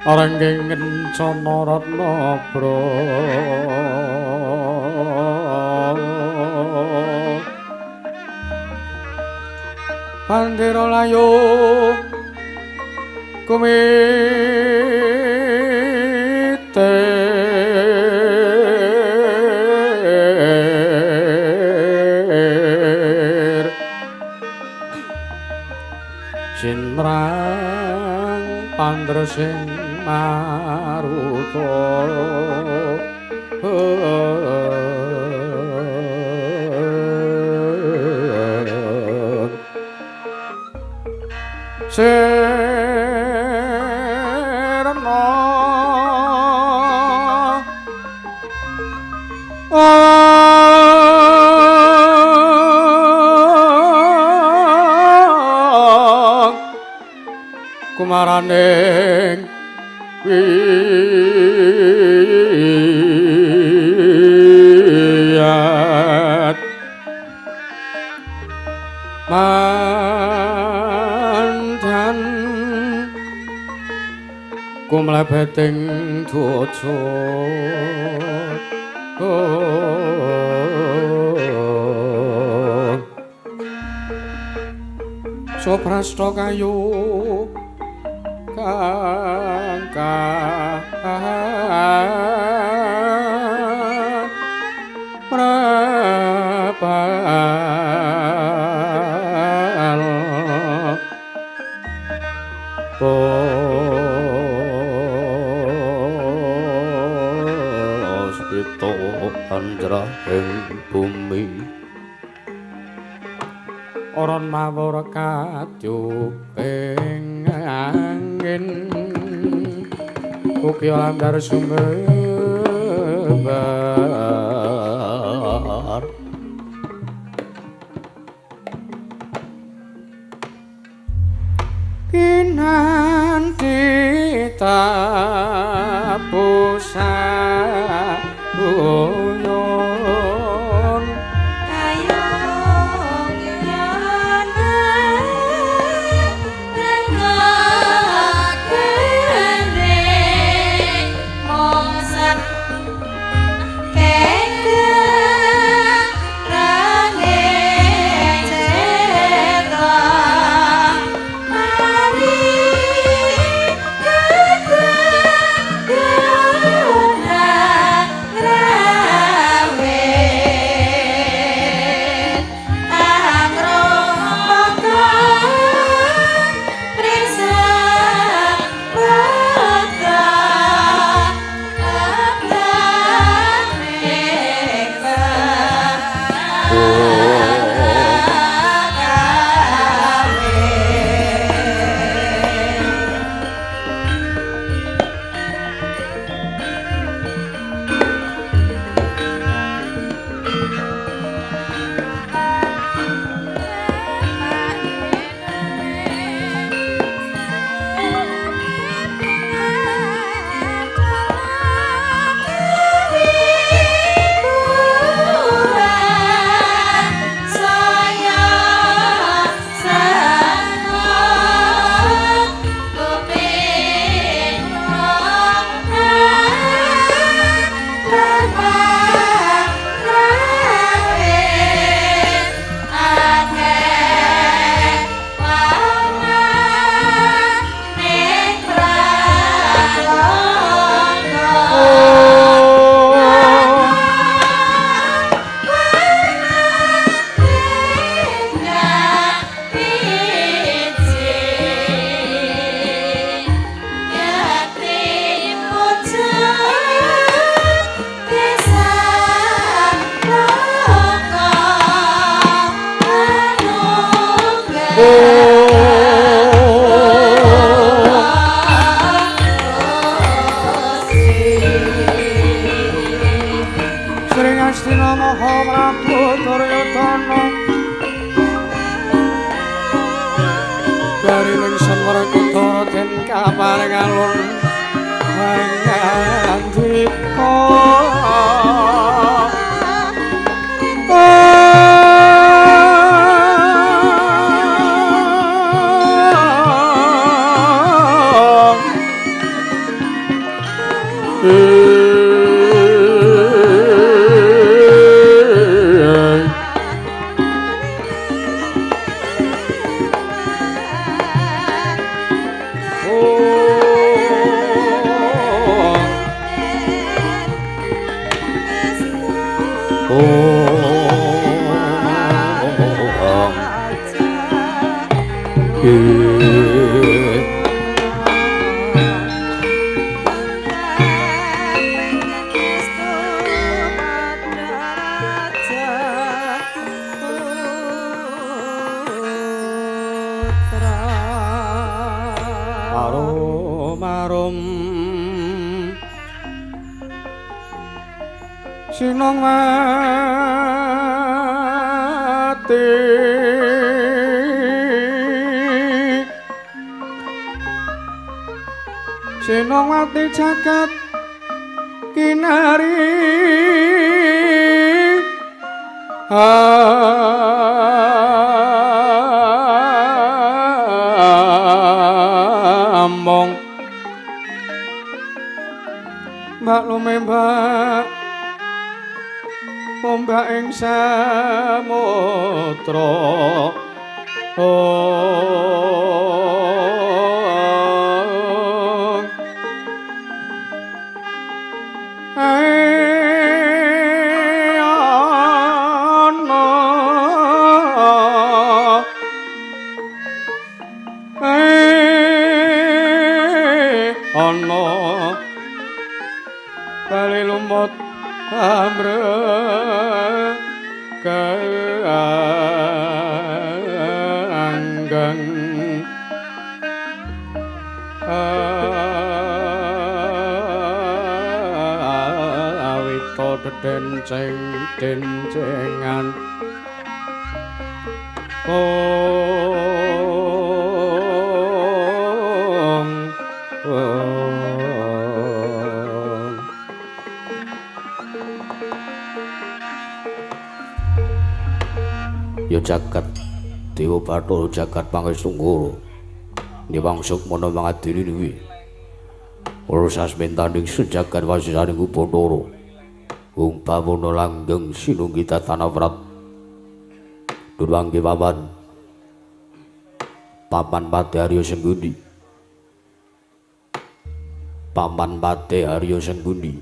Arangging kencana ratna bra Pandira layu kumite Cinrang pandresing maruta serna kumaraning wiyat mandan kumlebeting dojo soprasta kayu prabal puspita anjrahing bumi oron mawur katyuping angin ugi landar sumebar kinanti tapusa uyon Sinong mati Sinong mati jagat kinari ambong mbak lumembak ombak ing samudra ana bali lumut anggang awito dencengan ya jagat Dewa Bathara jagat Pangestu niwangsuk mana mangadiri niwi ora sasmentaning sejagat wasisaning Bathara umpamana langgeng sinunggi tatanawrat durwange papan Pati Arya Senggundi Paman Pati Arya Senggundi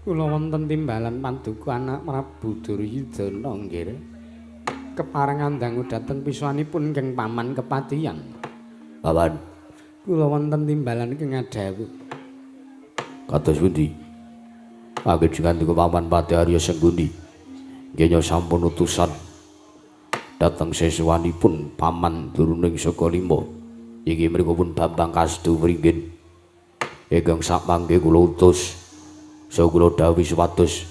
kula wonten timbalan paduka anak Prabu Duryudana nggih keparengan dangu dhateng piswanipun keng paman kepatihan. Paman, kula wonten timbalan keng Adawu. Kados pundi? Panjenengan niku Paman Pati Arya Senggundi. Nggih sampun utusan dhateng sesuwanipun Paman Duruning Sakalima. Inggih menika pun Bambang Kastu Wringin. Ingkang sapangke kula utus saha kula dawuh supados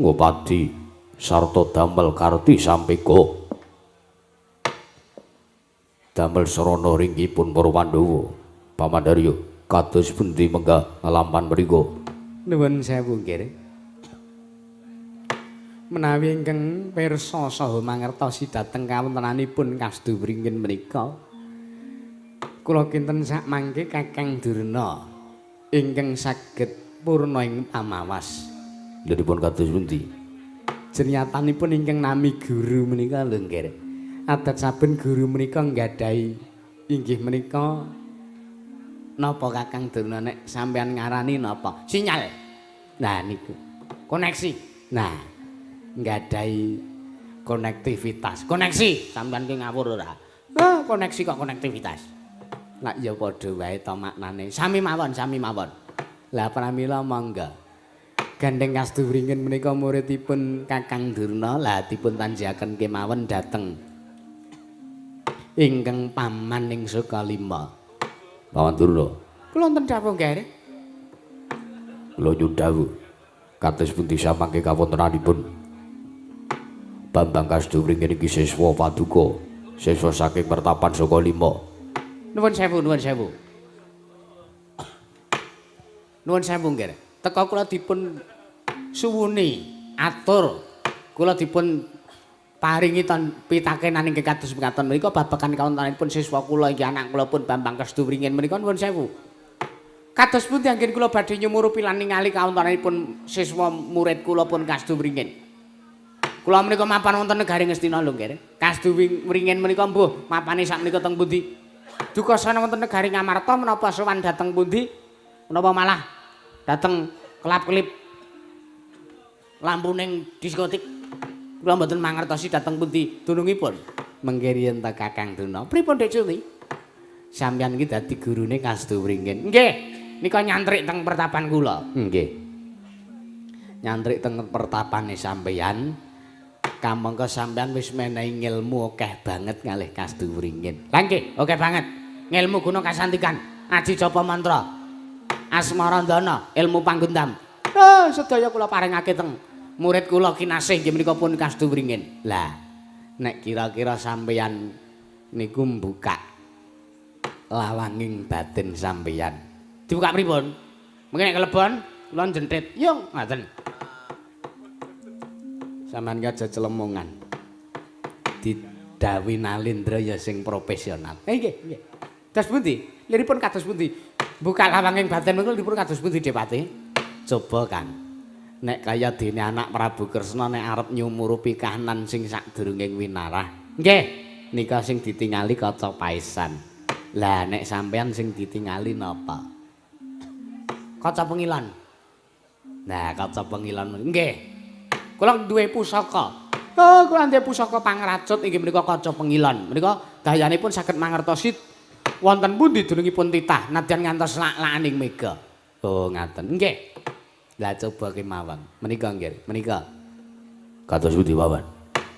ngopati sarta damel karti sampeka damel sarana ringkipun para Pandhawa Paman Darya kados pundi menggah lampahan mriku nuwun sewu nggih menawi ingkang pirsa saha mangertosi dhateng kawontenanipun Kastu Wringin menika kula kinten sak mangke Kakang Durna ingkang saged purna ing pamawas lha dipun kados pundi jenyatanipun ingkang nami guru menika lho nggih. Adat saben guru menika nggadahi inggih menika napa Kakang Durna nek sampean ngarani napa? Sinyal. Nah niku. Koneksi. Nah, nggadahi konektivitas. Koneksi sampean ki ngawur ora? Ah, koneksi kok konektivitas. Lah ya padha wae to maknane. Sami mawon, sami mawon. Lah pramila mangga. Gandeng Kastu Wringin menika muridipun Kakang Durna lah dipun tanjaken kemawon dhateng ingkang paman ing Sukalima. Paman Durna. Kula wonten dawuh nggih. Kula nyuwun dawuh kados pundi samangke kawontenanipun Bambang Kastu Wringin iki siswa paduka, siswa saking Pertapan Sukalima. Nuwun sewu, nuwun sewu. Nuwun sewu nggih. Teka kula dipun suwuni atur kula dipun paringi pitakenan inggih kados mekaten menika babagan kawontenanipun siswa kula iki anak kula pun Bambang Kastu Wringin menika nuwun sewu. Kados pundi anggen kula badhe nyumurupi lan ningali kawontenanipun siswa murid kula pun Kastu Wringin. Kula menika mapan wonten negari Ngastina lho nggih. Kastu Wringin menika mbuh mapane sak menika teng pundi? Dukasana wonten negari Ngamarta menapa sowan dhateng pundi? Menapa malah dhateng kelap-kelip lampu ning diskotik kula mboten mangertosi dhateng pundi dunungipun. Mengke riyen ta Kakang Drona. Pripun Dek Culi? Sampeyan iki dadi gurune Kastu Wringin. Nggih, nika nyantrik teng pertapan kula. Nggih. Nyantrik teng pertapane sampeyan. Kamangka sampeyan wis menehi ilmu akeh banget kalih Kastu Wringin. Lah nggih, akeh banget. Ngilmu guna kasantikan, aji japa mantra, asmarandana, ilmu panggundam. Sedaya kula paringake teng murid kula kinasih nggih menika pun Kastu Wringin. Lah, nek kira-kira sampeyan niku mbukak lawanging batin sampeyan. Dibuka pripun? Mengke nek kelebon kula jenthit. Yung, ngoten. Sampeyan ki aja celemongan. Didawi Nalindra ya sing profesional. Nggih, nggih. Kados pundi? Liripun kados pundi? Buka lawanging batin niku liripun kados pundi, Depati? Coba Kang. Nek kaya dene anak Prabu Kresna nek arep nyumurupi kahanan sing sadurunging winarah. Nggih, nika sing ditingali kaca paisan. Lah nek sampean sing ditingali napa? Kaca pengilon. Nah, kaca pengilon nggih. Kula duwe pusaka. Oh, kula duwe pusaka pangracut inggih menika kaca pengilon. Menika dayanipun saged mangertosi wonten pundi dunungipun titah nadyan ngantos lak-lakaning mega. Oh, ngaten. Nggih. Lah coba kemawon. Menika nggih, menika. Kados pundi mawon?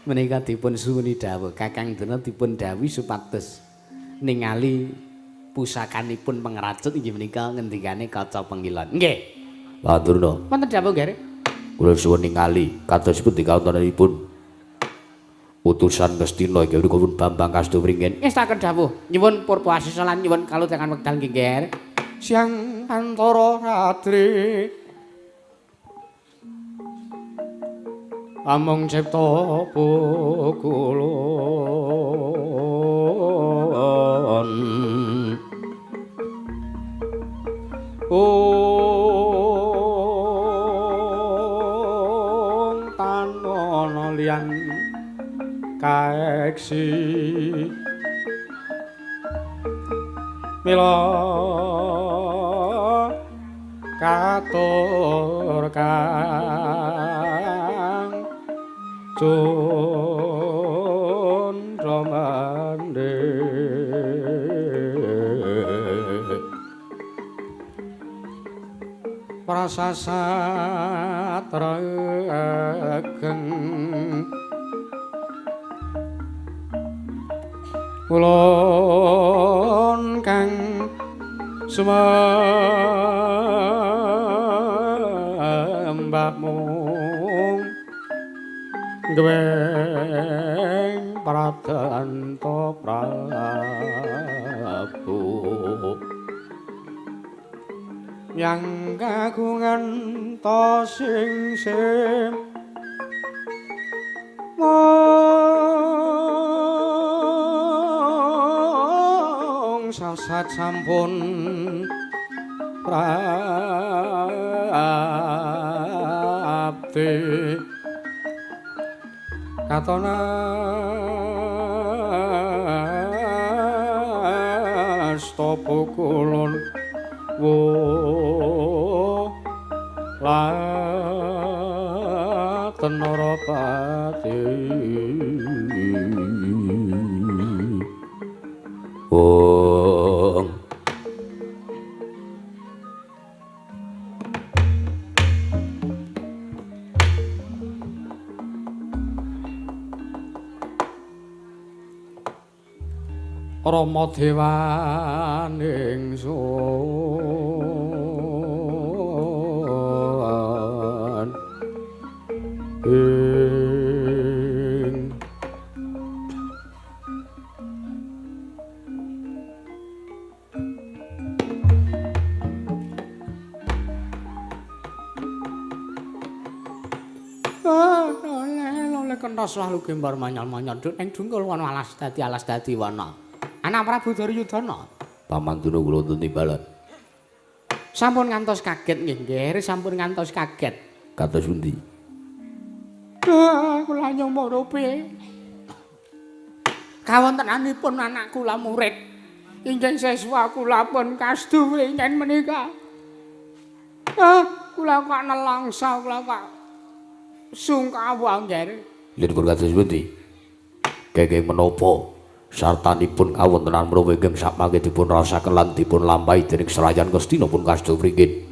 Menika dipun suwuni dawuh Kakang Drona dipun dawuhi supados ningali pusakanipun pengracut inggih menika ngendikane kaca pengilon. Nggih. Pak Drona. Wonten dawuh nggih. Kula suwun ningali kados pundi kawontenanipun utusan Ngastina inggih menika pun Bambang Kastu Wringin. Ngestaken dawuh nyuwun purpa asisa lan nyuwun kaludangan wekdal nggih. Siang antara ratri amung cipta pukulun tanana liyan kaeksi mila katur kang cundra mande prasasat regeng ulun kang sembahmu geweng pradanta Prabu yang kagungan to sing sasat sampun prabti katona stopo kulon wo la tenorapati wong Rama dewaning sun ing oleh kentos lalu gembar manyal-manyal ing dungkul wana alas dadi wana anak Prabu Duryudana. Paman Drona kula wonten timbalan. Sampun ngantos kaget nggih, sampun ngantos kaget. Kados pundi? Kula nyumurupi kawontenanipun anak kula murid. Inggih siswa kula pun Kastu Wringin menika. Kula kok nelangsa, kula kok Sungkawa nggih. Lha dipun kados pundi? Kenging menapa sartanipun kawontenan menawa ingkang sapmangke dipun rasaken lan dipun lampahi dening Serayan Ngastina pun kados pringin?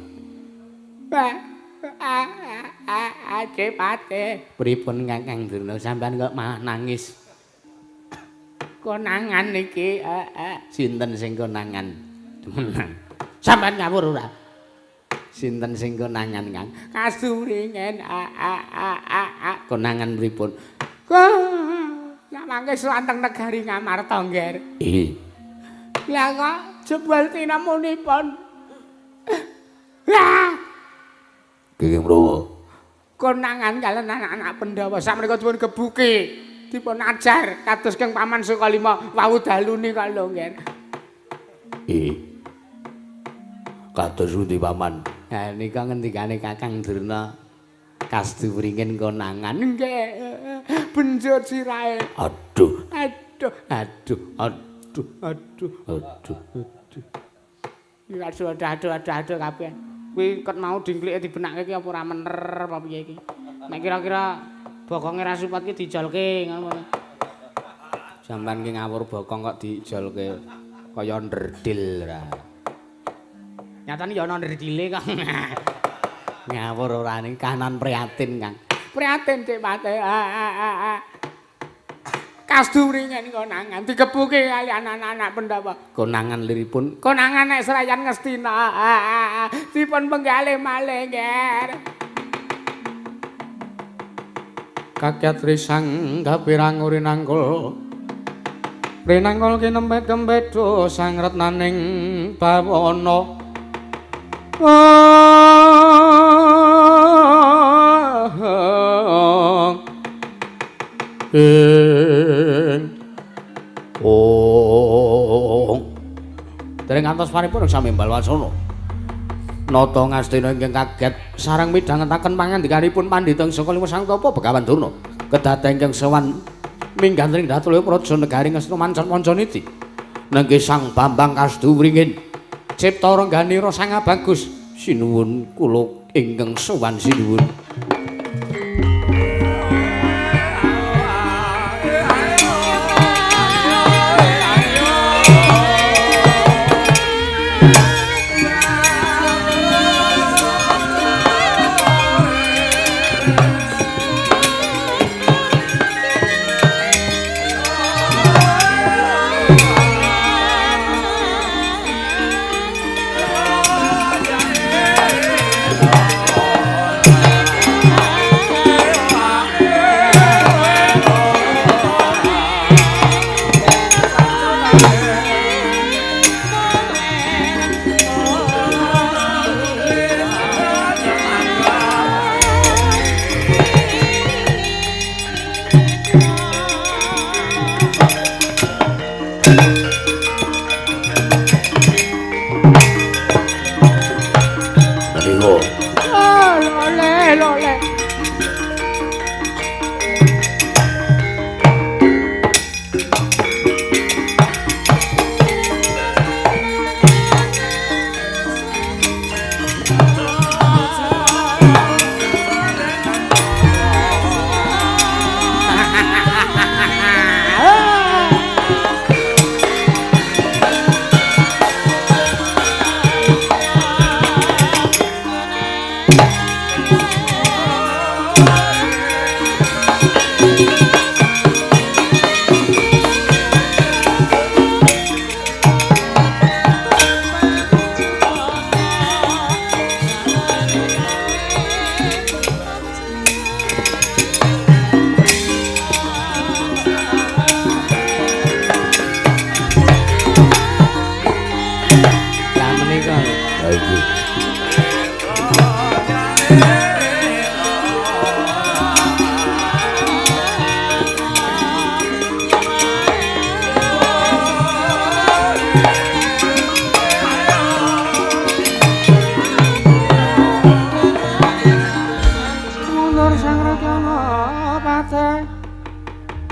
Cepate. Pripun Kakang Durna sampean kok malah nangis? Konangan iki sinten sing konangan? Menang. Sampean ngawur ora? Sinten sing konangan, Kang? Kasuringen konangan pripun? Nek mangke suwanteng negari Ngamarta, Ngger. Lah kok jebul tinamunipun. Kenging mrowo. Konangan kalian anak-anak Pandhawa sakmenika dipun gebuki, dipun ajar kados keng Paman Sukalima wau dalune kok lho, Ngger. Kados pundi Paman? Nah nika ngendikane Kakang Durna Kastubringin konangan nggih. Benjot sirahe. Aduh. Aduh kabeh. Kuwi ket mau dingklike dibenakke iki apa ora mener apa piye iki. Nek kira-kira bokonge ra supat ki dijolke ngono. Sampeyan ki ngawur bokong kok dijolke kaya nderdil ra. Nyatane ya ana nderdile kok. Ngawur ora ning kanan prihatin, Kang. Prihatin Cik Pate. Kastubringin konangan digebuki kaliyan anak-anak Pandhawa. Konangan liripun, konangan nek Serayan Ngastina. Dipun penggalih malih, Nger. Kakyat risang kapirang urinangkul. Rinangkul kinempet-kempet sang retnaning bawana. Dereng ngantos paripurna sami Balwasana. Nata Ngastina ingkang kaget sareng midhangetaken pangandikanipun Pandhita Sakalima Sang Tapa Begawan Durna. Kedaden ingkang sowan minggantring Datulya Praja Negari Ngastina Mancaniti. Nengge Sang Bambang Kastubringin cipta rengganira sang bagus. Sinuwun kula ingkang sowan sinuwun.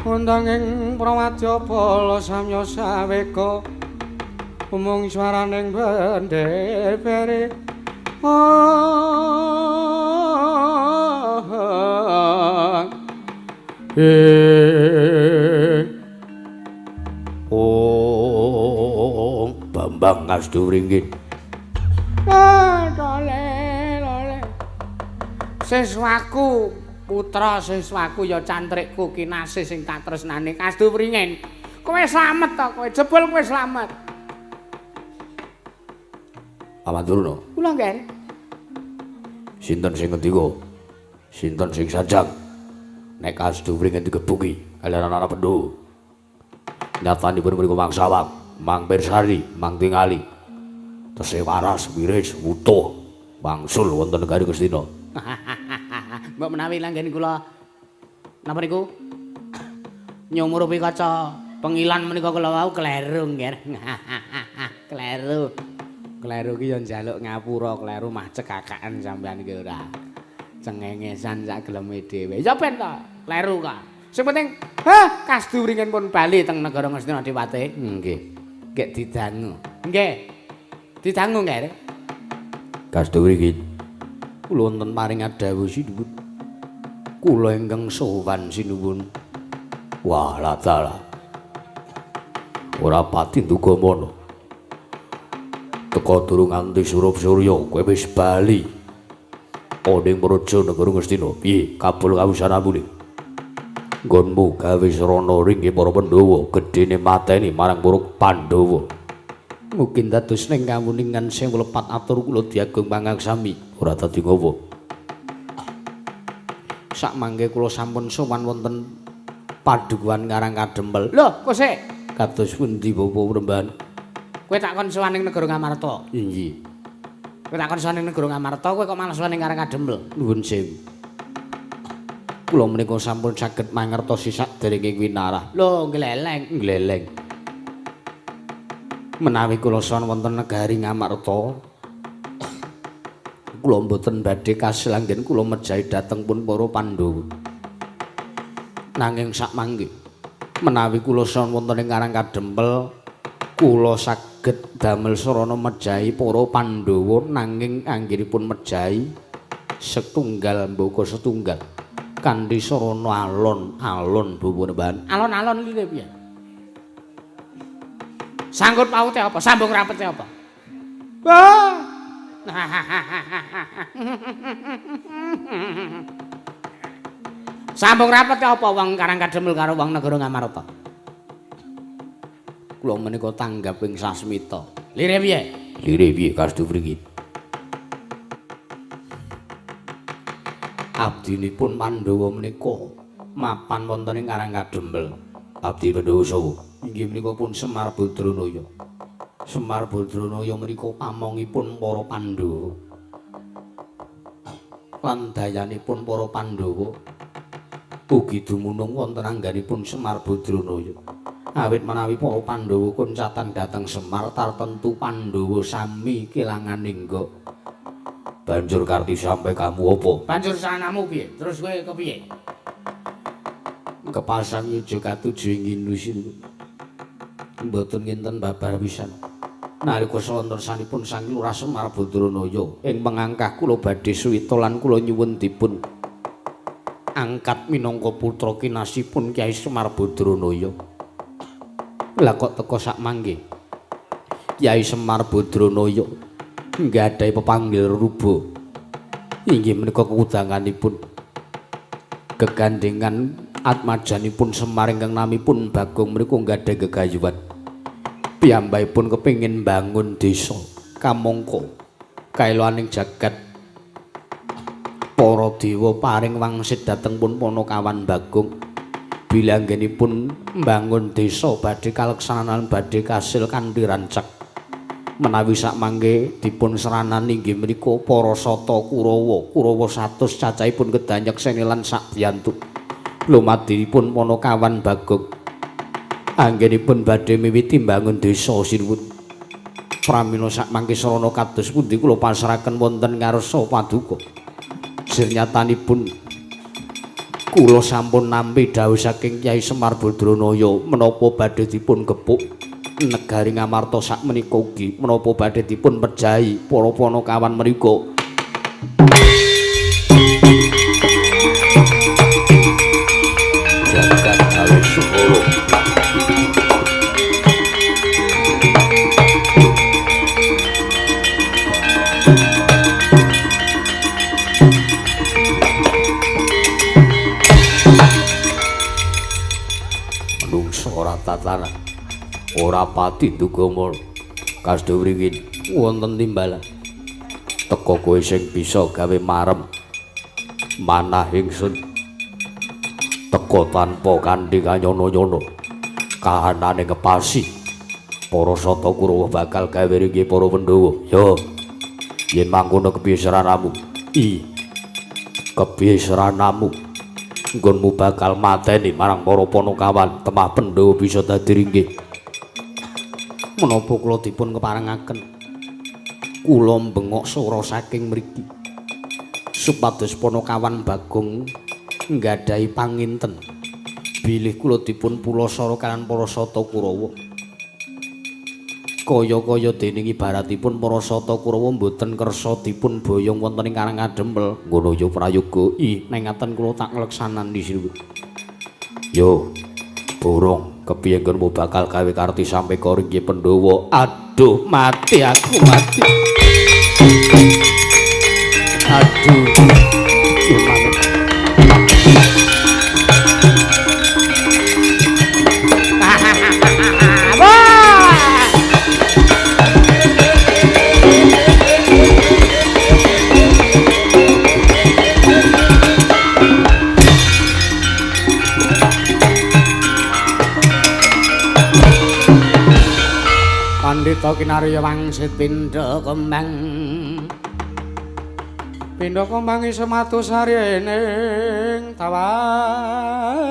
Undanging prawadyabala samya saweka umung swaraning bendher Bambang Kastubringin. Lole. Siswaku, putra siswaku ya cantrikku kinasih sing tak tresnani Kastubringin. Kowe slamet to, kowe jebul kowe slamet. Amadurna. Kula nggih. Sinten sing ngendika? Sinten sing sajang? Nek Kastubringin digebuki kaliyan anak Pendhu. Nyatanipun mriku Mangsawang, Mang Pirsari, Mang Tingali. Tesih waras, wiris, utuh, wangsul wonten negari Ngastina. Mbok menawi langgen kula napa niku? Nyumurupi kaca pengilan menika kula wau kleru nggih. Kleru. Kleru ki ya njaluk ngapura, kleru mah cekakaan sampean iki ora. Cengengesan sak geleme dhewe. Ya ben to, kleru ka. Sing penting, Kastubringin pun bali teng negara Ngastina Dewate. Nggih. Nggih didangu. Nggih. Didangu nggih. Kastubringin kula wonten paring dawuh sinuwun. Kula ingkang sowan sinuwun. Wah, latala. Ora pati ndugamana. Teka durung nganti surup surya kowe wis bali. Ning Praja negara Ngastina. Piye kabul kawusanmu? Nggonmu gawe srana ring para Pandhawa gedhene mateni marang para Pandhawa. Mungkin dados ning kawuningan sing mlepat atur kula diagung pangaksami ora dadi ngowo. Sak mangke kula sampun sowan wonten padukuhan Karang Kadempel. Lho, kok sik kados pundi Bapak Rembahan? Kowe takon sowan ning negara Ngamarta. Inggih. Kowe takon sowan ning negara Ngamarta, kowe kok malah sowan ning Karang Kadempel. Nuwun sewu. Kula menika sampun saged mangertosi saderenge winarah. Lho, gleleng. Menawi kula sowan wonten negari Ngamarta, kula mboten badhe kasil anggen kula mejahi dhateng pun para Pandhawa. Nanging sakmangke menawi kula sowan wonten ing Karang Kadempel, kula saged damel sarana mejahi para Pandhawa nanging anggenipun mejahi setunggal mboko setunggal. Kanthi sarana alon-alon Bapak Rembahan. Alon-alon iki piye? Sanggut paute apa? Sambung rapete apa? Wah. Sambung rapete apa wong Karang Kadempel karo wong negara Ngamarta? Kula menika tanggaping sasmita. Lire piye? Lire piye Kastubringin? Abdinipun Pandhawa menika mapan wonten ing Karang Kadempel. Abdi Pandhawa saha? Inggih menika pun Semar Badranaya. Semar Badranaya menika pamongipun para Pandhawa. Lan dayanipun para Pandhawa ugi dumunung wonten angganipun Semar Badranaya. Awit menawi para Pandhawa kuncatan dhateng Semar tartentu Pandhawa sami kelangan ningga. Banjur Karti sampai kamu apa? Banjur sanamu piye? Terus kowe kepiye? Kepasang yujo katuju ing Indusin. Mboten nginten babar pisan. Nalika sawontensanipun Sang Lurah Semar Badranaya ing pengangkah kula badhe suwita lan kula nyuwun dipun angkat minangka putra kinasipun Kyai Semar Badranaya. Lah kok teka sak mangke. Kyai Semar Badranaya nggadahi pepanggil ruba. Inggih menika keudanganipun gegandhengan atmajanipun Semar ingkang namipun Bagong menika nggadahi gegayuhan. Piyambakipun kepingin bangun desa kamangka kaeloaning jagat. Para dewa paring wangsit dhateng pun Panakawan Bagong. Bilanggenipun mbangun desa badhe kaleksanan badhe kasil kanthi rancak. Menawi sakmangke dipun seranan inggih menika para sata Kurawa 100 cacahipun kedanyek senelan sak biyantu. Lumadinipun Panakawan Bagong anggenipun badhe miwiti mbangun desa sinuwun. Pramila sakmangke sarana kados pundi kula pasrahaken wonten ngarsa paduka. Sirnyatanipun kula sampun nampi dawuh saking Kyai Semar Badranaya menapa badhe dipun gepuk negari Ngamarta sakmenika ugi menapa badhe dipun pejahi para Panakawan mriku. ora tatanan. Ora pati dugamul kasda wringin wonten timbalan. Teka kowe sing bisa gawe marem manah ingsun. Teka tanpa kanthi kanyono-nyono. Kahanane ngepasi. Para Sata Kurawa bakal gawe ringge para Pandhawa. Yo. Yen mangkono kepiye saranamu? Kepiye saranamu? Nggonmu bakal mateni marang para Panakawan temah Pandhawa bisa dadi ringge. Menapa kula dipun keparengaken kula bengok swara saking mriki supados Panakawan Bagong nggadahi panginten bilih kula dipun pulasara kaliyan para Sata Kurawa kaya-kaya dening ibaratipun para Sata Kurawa mboten kersa dipun boyong wonten ing Karangadempel ngono ya prayoga neng ngaten kula tak ngleksanani sinuwun yo burung kepiye nggonmu bakal gawe karti sampe koringge Pandhawa. Aduh, mati aku mati. Aduh. Pandhita Kinarya wangsit pindha kembang. Pindha kembang sematu saryening tawang.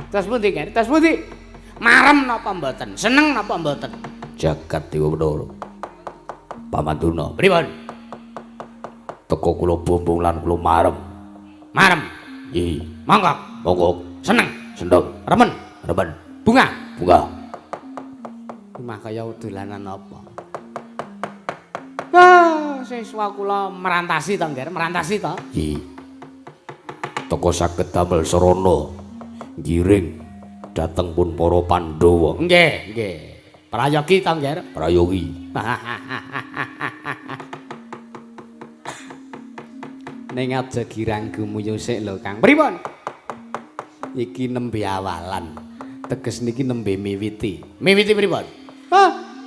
Tas pundi, Ger? Tas pundi? Marem napa mboten? Seneng napa mboten? Jagat Dewa Bathara. Pamanduna. Pripun? Teka kula bombong lan kula marem. Marem. Nggih. Monggo. Monggo. Seneng. Seneng. Remen. Remen. Bunga. Bunga. Mah kaya dolanan apa? Siswa kula merantasi to, Nger? Merantasi to? Nggih. Teka saged damel sarana ngiring dateng pun para Pandhawa. Nggih, nggih. Prayogi to, Nger? Prayogi. Ning aja girang gumuyu sik lho, Kang. Pripun? Iki nembe awalan. Teges niki nembe miwiti. Miwiti pripun?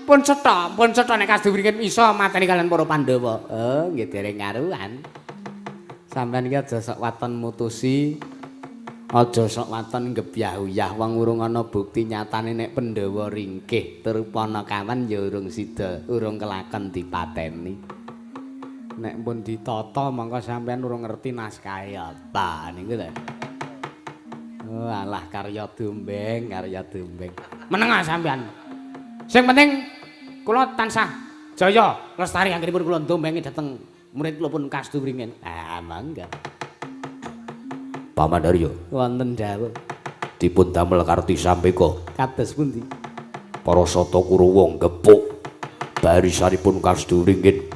Pun cetha nek kasduwringin iso mateni kalian para Pandhawa. Oh, nggih dereng karuan. Sampeyan iki aja sok waton mutusi. Aja sok waton ngebyah-uyah wong urung ana bukti nyatane nek Pandhawa ringkih tur Panakawan ya urung sida, urung kelakon dipateni. Nek pun ditata mongko sampean urung ngerti naskahe apa niku lho. Oh alah karya dombeng, karya dombeng. Meneng sampean. Sing penting kula tansah jaya lestari anggenipun kula ndombengi dhateng murid kula pun kasduwringin. Ah mangga. Pamandarya wonten dawuh dipun damel karti sampeka kados pundi para Sata Kurawa gepuk barisanipun kasduwringin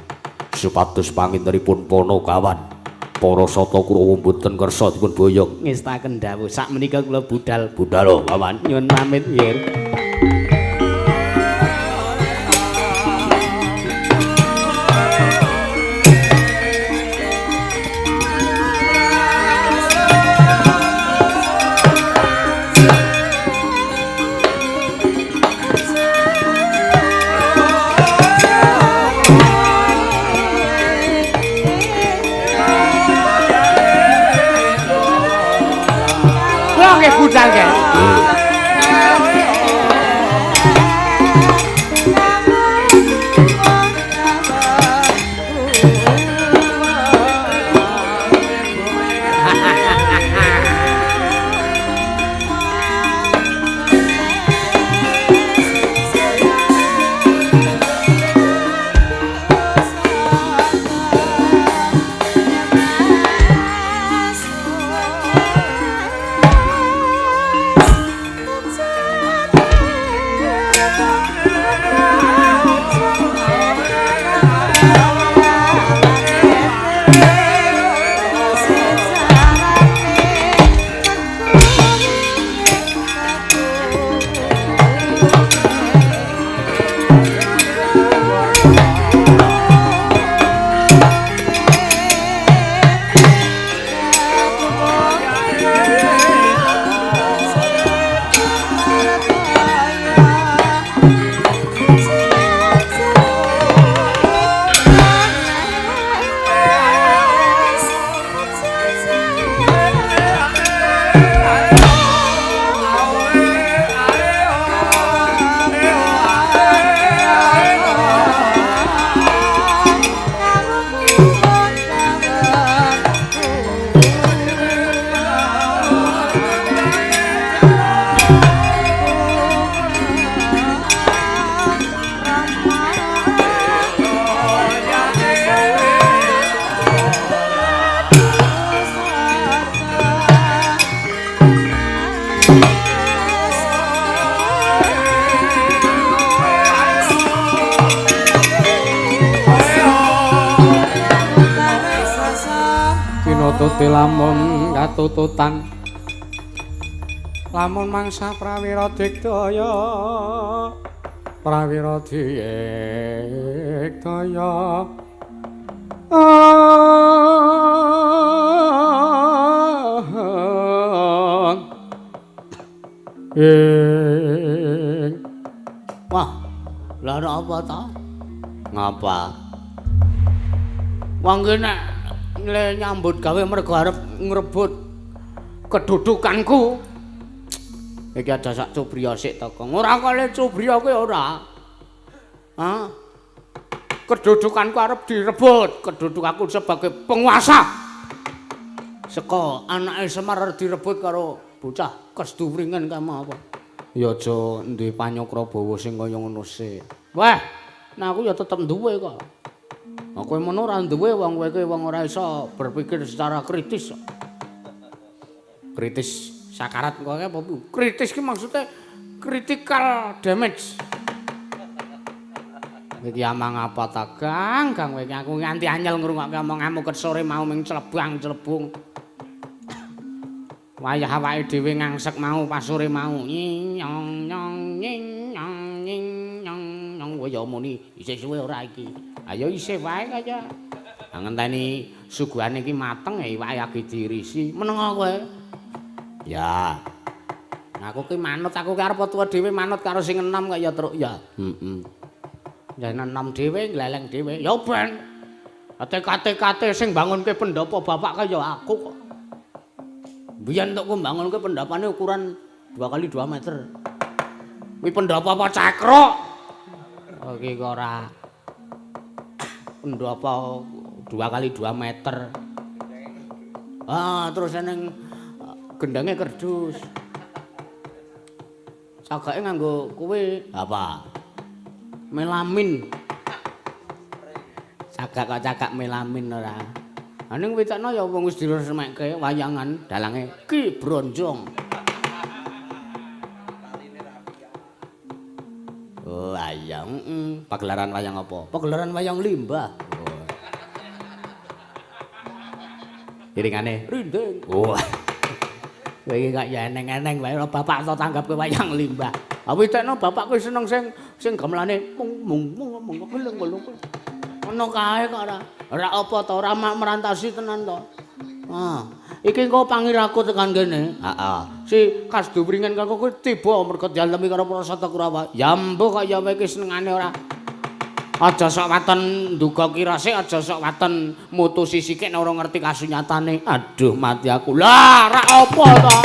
supados pangintenipun Panakawan para Sata Kurawa mboten kersa dipun boyong ngestaken dawuh sakmenika kula budal paman nyuwun pamit nggih. Budal kan? lamun katututan lamun mangsa prawira digdaya prawira digdaya wah lha apa ta ngapa wong nek nyambut gawe mergo arep ngrebut kedudukanku iki ada sak cubriya sik teko ora kale cubriya kuwi ora ha kedudukanku arep direbut kedudukanku sebagai penguasa saka anake Semar direbut karo bocah Kasduvringen kama apa ya aja duwe panyokra bawa sing kaya ngono sik wah nah aku ya tetep duwe kok aku mono ora duwe wong kowe iki wong ora iso berpikir secara kritis kritis sakarat kowe apa kritis ki maksudnya critical damage iki amang apa ta Kang kowe iki aku nganti anyel ngrungokke omonganmu ket sore mau ming celebung wayah awake dhewe ngangsek mau pas sore mau nyong nyong nying nyong nying nyong nyong kowe ya muni isih suwe ora iki ayo isih wae kaya ngenteni suguhane iki mateng iwake lagi diirisi meneng kowe ya aku ki manut aku ki arep tuwa dhewe manut karo sing enom kaya truk ya ya enom dhewe gleleng dhewe ya ben kate-kate sing bangunke pendopo bapak kaya aku kok biyen tok ku bangunke pendapane ukuran 2 kali 2 meter kuwi pendopo apa cakruk iki kok ora pendopo 2 kali 2 meter terus neng gendangnya kerdus cagake nganggo kuwi apa melamin cagak melamin ora ning wicakno ya wong wis diresmekke wayangan dalange Ki Bronjong wayang pagelaran wayang apa pagelaran wayang limbah iringane rinding kowe iki gak ya eneng-eneng wae bapak to tanggap kowe wayang limbah. Apa tekno bapak kowe seneng sing gamelane mung ngono kae kok ora apa to ora merantasi tenan to. Iki engko pangiraku tekan kene. Heeh. Si Kasduvringen karo kowe tiba mergo dialemi karo Prasata Kurawa. Ya mbuh kok ya kowe iki senengane ora. Aja sok waton nduga kira sik, aja sok waton mutusi sikik nek ora ngerti kasunyatane. Aduh mati aku. Lah, rak apa to?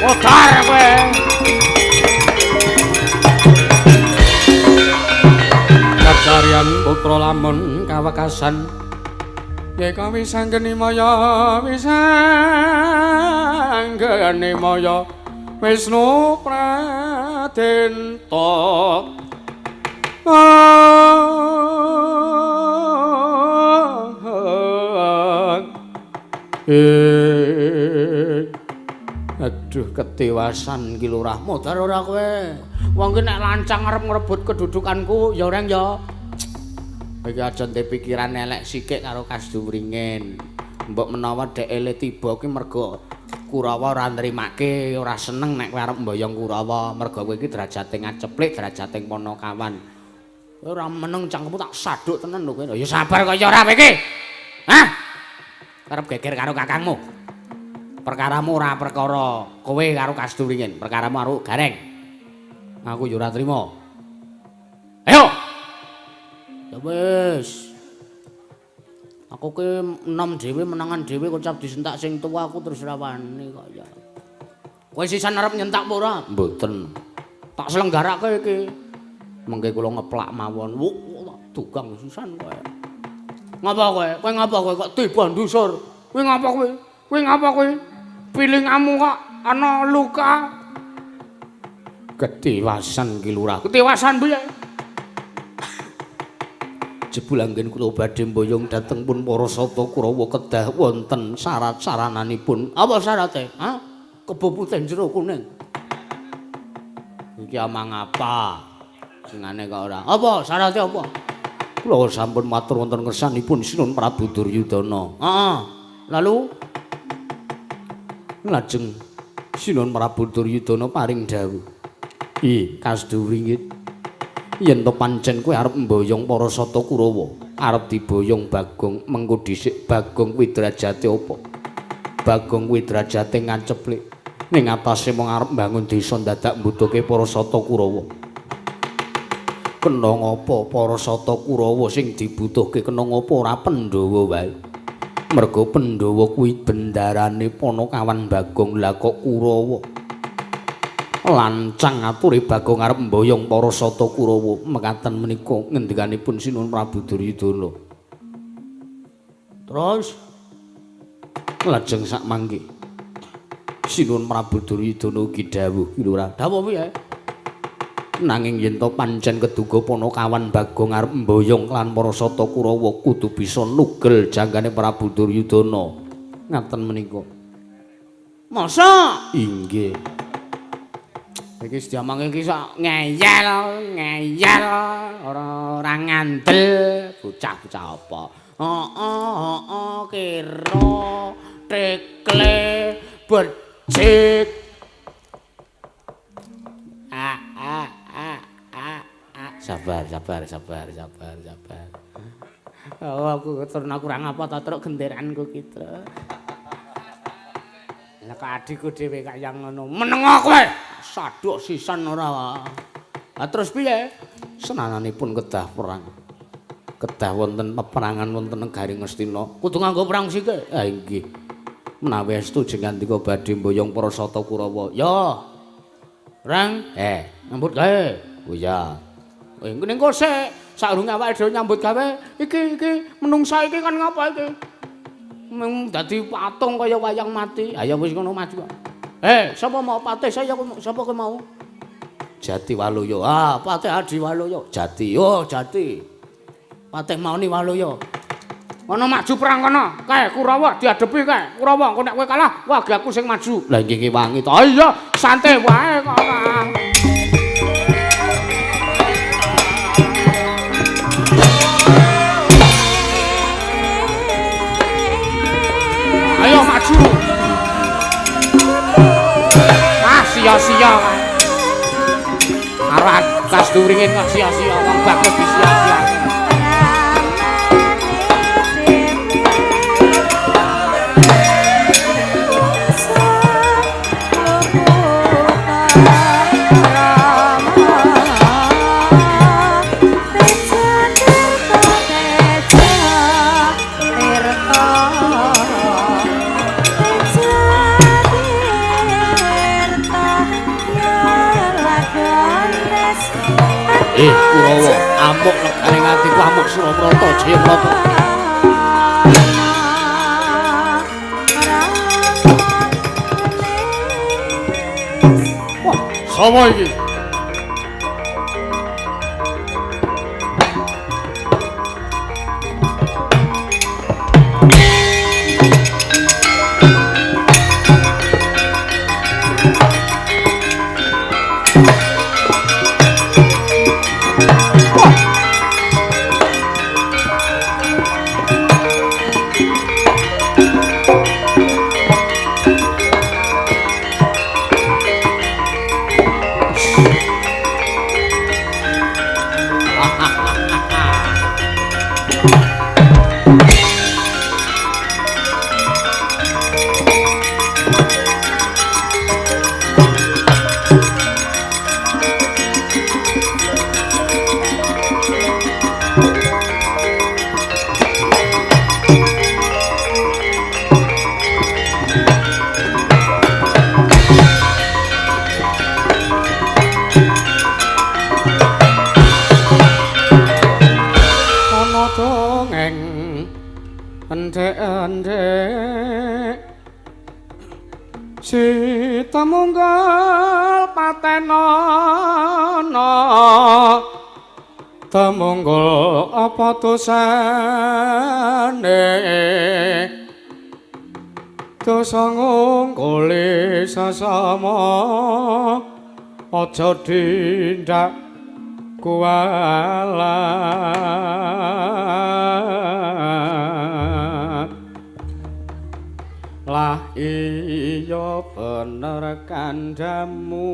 Odar kowe. Kacarian putra lamun kawekasan ya kami sanggeni maya wisanggeni maya Wisnu Pradenta aduh ketewasan ki lurah modar ora kowe wong ki nek lancang arep ngrebut kedudukanku ya orang ya iki aja ndek pikiran elek sikik karo Kasduvringen. Mbok menawa dhekele tiba ki mergo Kurawa ora nrimake, ora seneng nek kowe arep mboyong Kurawa, mergo kowe iki derajate ngaceplik, derajate Ponokawan. Ora meneng cangkemmu tak saduk tenan lho kowe. Ya sabar kaya ora kowe iki. Hah? Arep geger karo kakangmu. Perkaramu ora perkara kowe karo Kasduvringen, perkaramu karo Gareng. Aku ya ora trima. Ayo. Ya wis. Aku ki enom dhewe menangan dhewe kocap disentak sing tuwa aku terus ra wani kok ya. Kowe sisan arep nyentak apa ora? Mboten. Tak selenggarake iki. Mengke kula ngeplak mawon. Tak dugang sisan kowe. Ngapa kowe? Kowe ngapa kowe kok tiba ndusur? Kowe ngapa kowe? Kowe ngapa kowe? Pilingamu kok ana luka. Ketewasan ki lurah. Ketewasan piye? Jebul anggen kula badhe mboyong dhateng pun Parasata Kurawa kedah wonten syarat-sarananipun. Apa syarate? Kebo putih jero kuning. Iki omong apa? Singane kok ora. Apa syaratnya apa? Kula sampun matur wonten kersanipun Sinuhun Prabu Duryudana. Heeh. Lalu lajeng Sinuhun Prabu Duryudana paring dawuh. Kasduwringit. Yen to pancen kowe arep mboyong para sata Kurawa, arep diboyong Bagong, mengko dhisik Bagong kuwi derajate apa? Bagong kuwi derajate nganceplik. Ning atase mung arep mbangun desa dadak mbutuhke para sata Kurawa. Kena ngapa para sata Kurawa sing dibutuhke kena ngapa ora Pandhawa wae? Merga Pandhawa kuwi bendarane Panakawan Bagong, lah kok Kurawa lancang aturi Bagong arep mboyong para sata Kurawa. Mekaten menika ngendikanipun Sinuhun Prabu Duryudana. Terus lajeng sak mangke Sinuhun Prabu Duryudana ugi dawuh, "Lurah, dawuh piye? Nanging yen to pancen keduga Panakawan Bagong arep mboyong lan para sata Kurawa kudu bisa nugel janggane Prabu Duryudana." Ngaten menika. Masa? Inggih. Iki sedamang iki sok ngeyel ora ngandel bocah-bocah apa. Heeh kira tekle becik. Sabar. Oh, aku terna kurang apa ta truk genderanku ki, Truk. Lah kok adikku dhewe kaya ngono. Menengo kowe. Saduk sisan ora. Lah terus piye? Senananipun kedah perang. Kedah wonten peperangan wonten negaring Ngastina. Kudu nganggo perang sike. Ah inggih. Menawi estu jengandika badhe mboyong para sata Kurawa. Ya. Rang, nyambut gawe. Oh iya. Ning kok sik saurunge awake dhewe nyambut gawe. Iki menungsa iki kan ngapa iki? Mung dadi patung kaya wayang mati. Ha ya wis ngono maju. Sapa mau patih saya sapa kowe mau? Jati Waluya. Ah, Patih Adi Waluya. Jati. Oh, Jati. Patih Mauni Waluya. Ana maju perang kono. Kae Kurawa diadepi kae. Kurawa engko nek kowe kalah, wah aku sing maju. Lah iki wangi to. Iya, santai wae kok. Ayo maju. Sia-sia kan. Arah Kasduwringin kok sia-sia wong bagus sia-sia. Kurawa amuk nekane atiku amuk Suraprata Jayaprata. Wah, sapa iki? Endek-endek Sita munggal patenana Temunggal apa dosane Dosa ngungkuli sesama aja tindak kualat lah iya bener kandhamu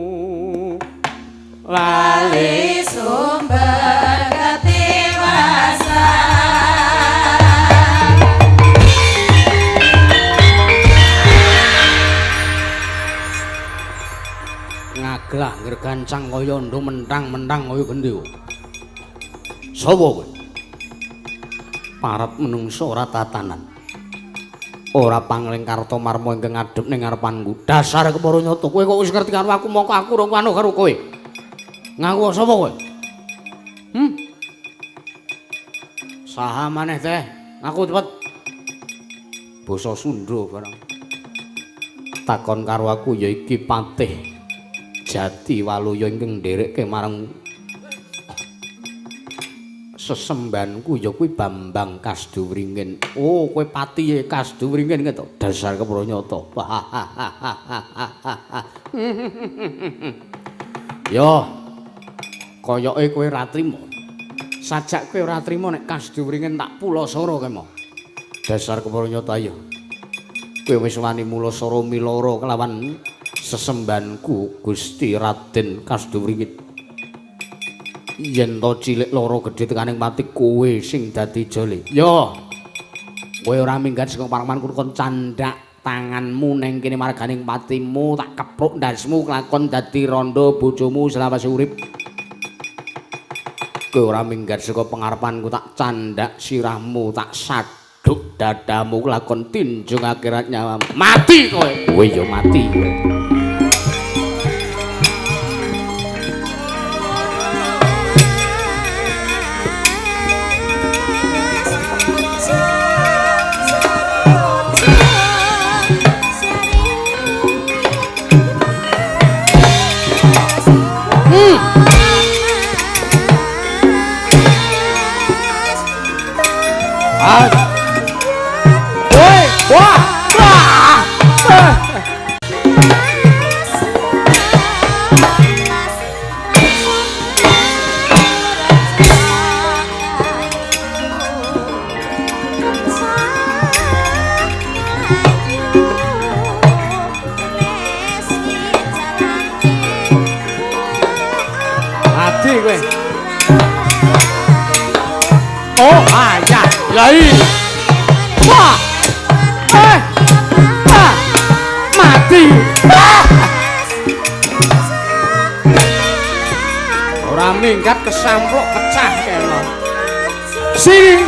lali sumber ketiwasan ngaglah ngirgancang kaya ndo mentang-mentang kaya gendhewa. Sapa kowe? Parep menungso ora tatanan. Ora pangling karta marma ingkang ngadhep ning ngarepanku. Dasar kepara nyata kowe kok wis ngerti karo aku mongko aku ora anu karo kowe. Ngaku sapa kowe? Saha maneh teh? Aku cepet. Basa Sunda barang. Takon karo aku ya iki Patih Jati Waluya ingkang nderekke marang sesembanku ya kuwi Bambang Kasduwringin. Oh, kowe patihe Kasduwringin to. Dasar kepara nyata. Yo. Koyoke kowe ora trima. Sajak kowe ora trima nek Kasduwringin tak pulasara kemo. Dasar kepara nyata ya. Kowe wis wani mulasara miloro kelawan sesembanku Gusti Raden Kasduwringin. Yen to cilik loro gedhe tekaning pati kowe sing dadi jole. Yo. Kowe ora minggat saka parmanku kon candhak tanganmu ning kene marganing patimu tak kepruk ndasmu kelakon dadi randha bojomu selawase urip. Kowe ora minggat saka pengarepanku tak candhak sirahmu tak saduk dadamu kelakon tinjung akhirat nyawamu. Mati kowe. Kowe yo mati kowe. Minggat kesamplok pecah kena. Sing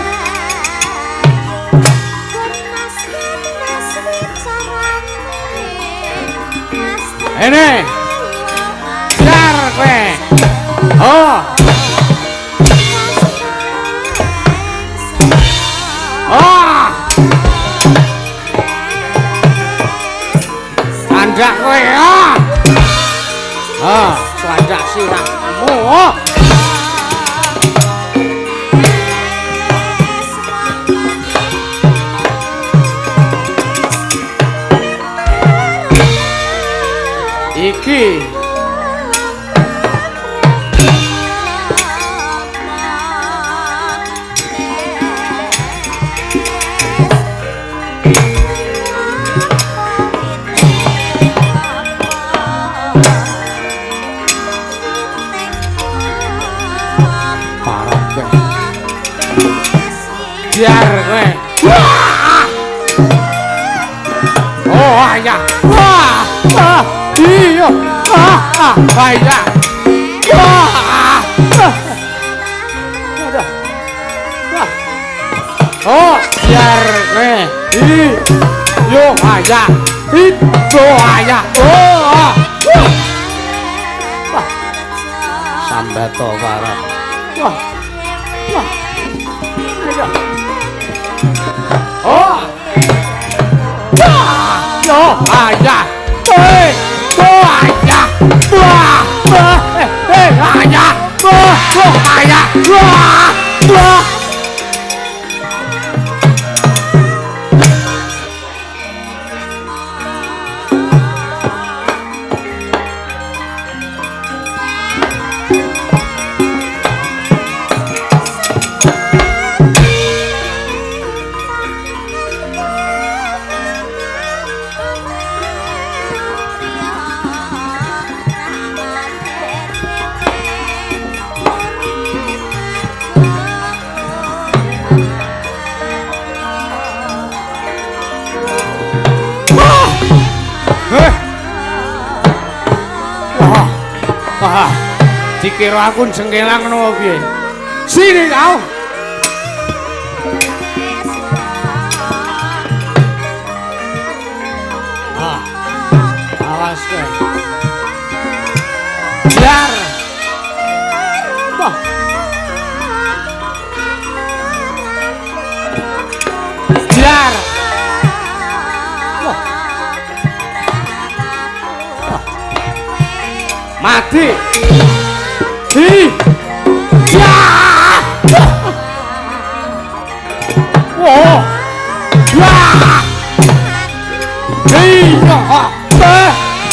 Ene Jar kowe. Oh. Oh. Tandak kowe. Oh. Oh, tandak sirahmu. Oh. Iki biar kowe. Oh ayah. Wah. Iya. Ayah. Wah. Oh, biar kowe. Yo ayah. Itu ayah. Oh. Wah. Sambato barat. Wah. Wah. Ayo. Oh. Yo ayah. Ayah. Wah. Ayah. Ayah. Wah. dikira aku jengkelang ngono piye? Sini kau. Awas kowe. Jar. Wah. Jar. Wah. Mati. Hi. Ya. Wah. Ya. Iya.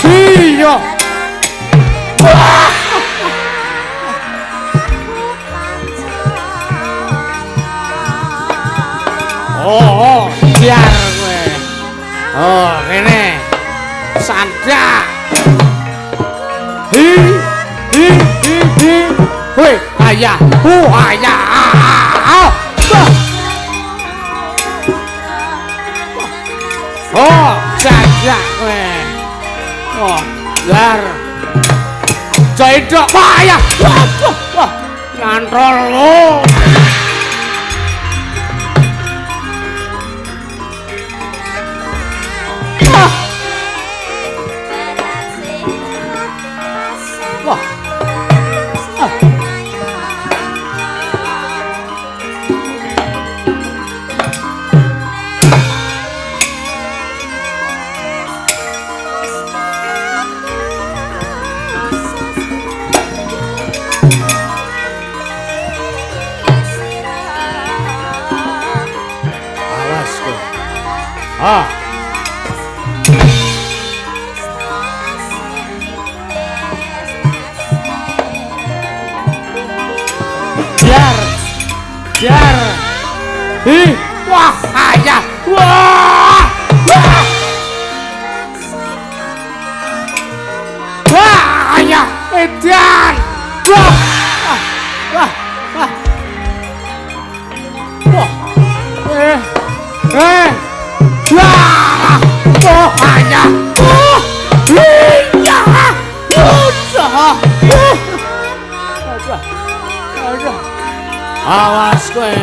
Iya. Oh, biar gue. Oh, kene. Sandak. Hi. Woi, ayah. Ayah. Oh, sandak gue. Oh, biar. Jaidok bahaya. Wah, ngantrol lo. Ah. Jar. Hi, wah, ayah. Wah. Wah, ayah, edan. Wah. Wah. Wah. Oh, ayah. Iya. Udah. Awas kowe,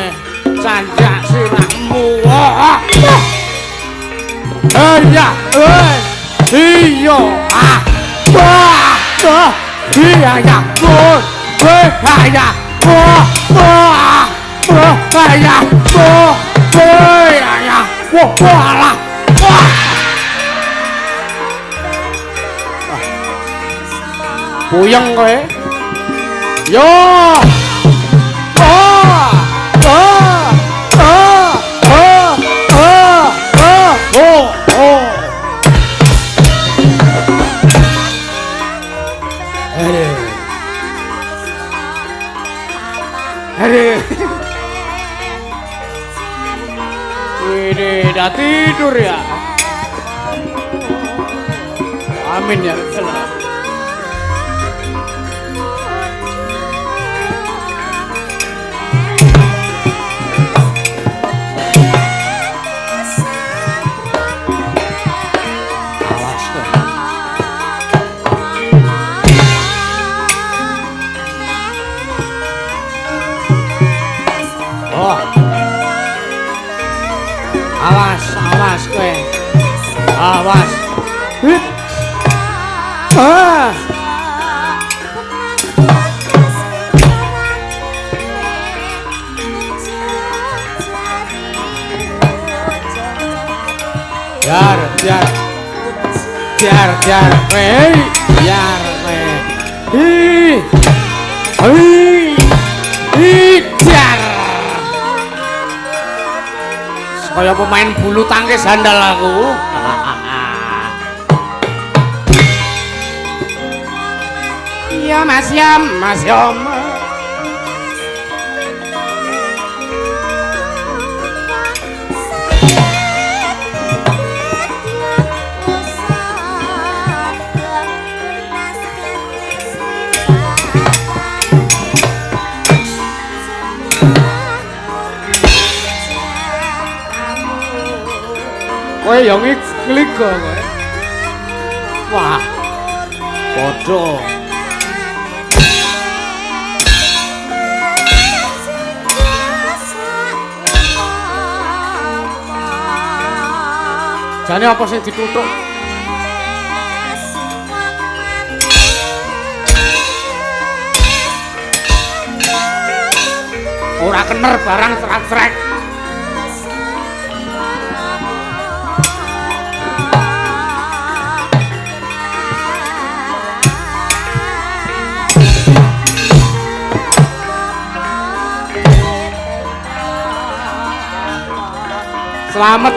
candak sirahmu. Iya, iya. Wah. Iya ya. Ayah. Ayah. Ayah. Wah. Puyeng kowe. Yo. Wih, dah tidur ya. Amin ya. Awas kowe. Awas. Jar. Hei, jar kowe. Jar. Kaya pemain bulu tangkis handal aku. Iya Mas Yom. Kowe yo ngliko kowe. Wah. Padha. Jane apa sing dituthuk? Ora kener barang serak-serak. Selamat.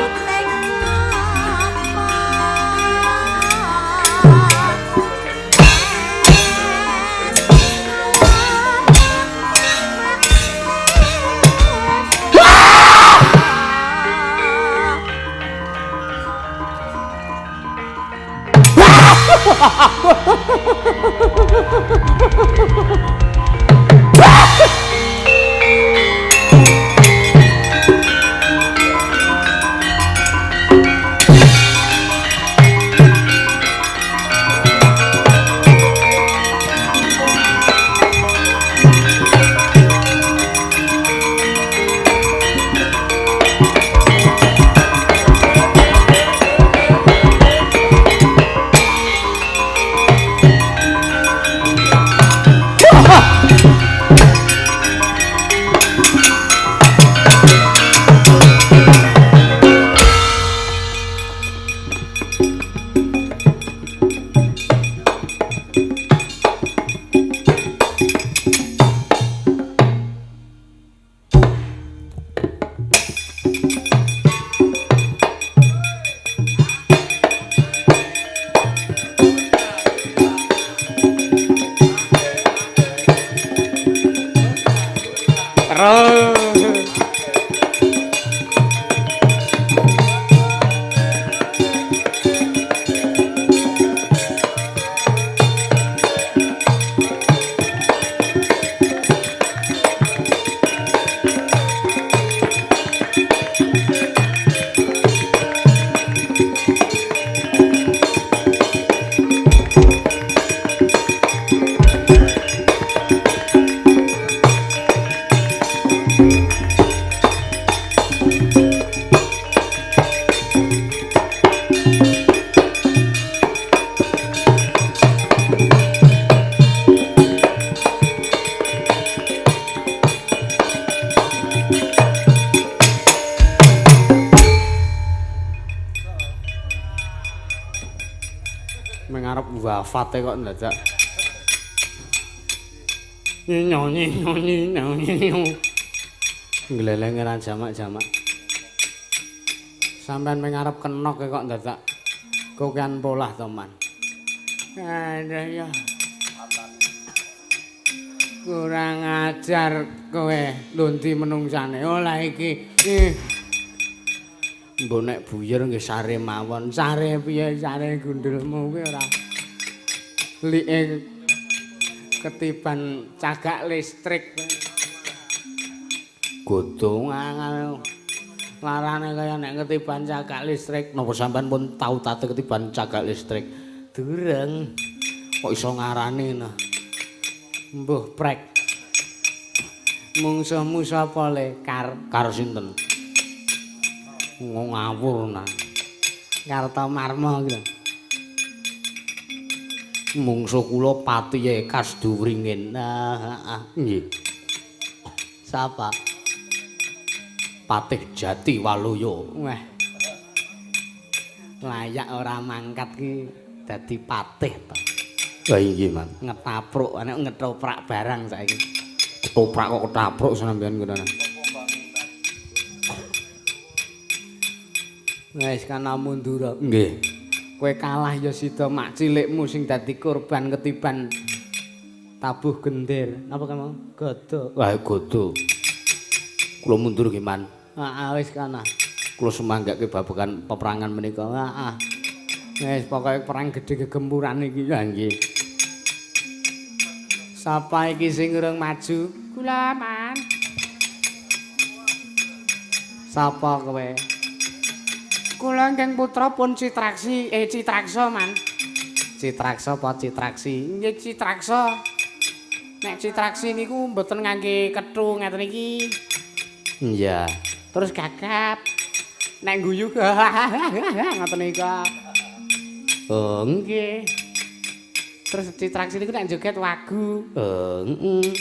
Mengarep wafate kok ndadak. Nyanyi. Glelenge ra jamak-jamak. Sampeyan mengarep kenok kok ndadak. Kokean polah to, Man. Aduh ya. Kurang ajar kowe Lunti menungsane. Oh lah iki. Mbok nek buyer nggih sare mawon. Sare piye sare gundulmu kuwi ora like ketiban cagak listrik. Godhong angel. Larane kaya nek ketiban cagak listrik. Napa sampean pun tau tate ketiban cagak listrik? Dureng. Kok iso ngarani nah. Mbuh prek. Mungsuhmu sapa le? Kar sinten? Ngawur nah. Kartomarma gitu. Mungsuh kula Patihe Kasduwringin. Nggih. Sapa? Patih Jati Waluya. Wah. Layak ora mangkat ki dadi patih to. Lah nggih, Man. Ngetapruk, nek ngetoprak barang saiki. Ketoprak kok ketapruk sampeyan ngono. Wis kana mundura. Nggih. Kowe kalah ya sida mak cilikmu sing dadi korban ketiban tabuh gender. Napa kamu? Godo. Wah, godo. Kula mundur nggih, Man. Heeh, wis kana. Kula semanggake babagan peperangan menika. Heeh. Wis pokoke perang gedhe gegempuran iki ya nggih. Sapa iki sing urung maju? Kula, Man. Sapa kowe? Kula ingkang putra pun Citraksa, Man. Citraksa apa Citraksi? Nggih Citraksa. Nek Citraksi niku mboten ngangge kethu ngeten iki. Iya. Terus gagap. nek guyu ngoten nika. Oh nggih. Terus ditraksi niku nek joget wagu. Oh heeh.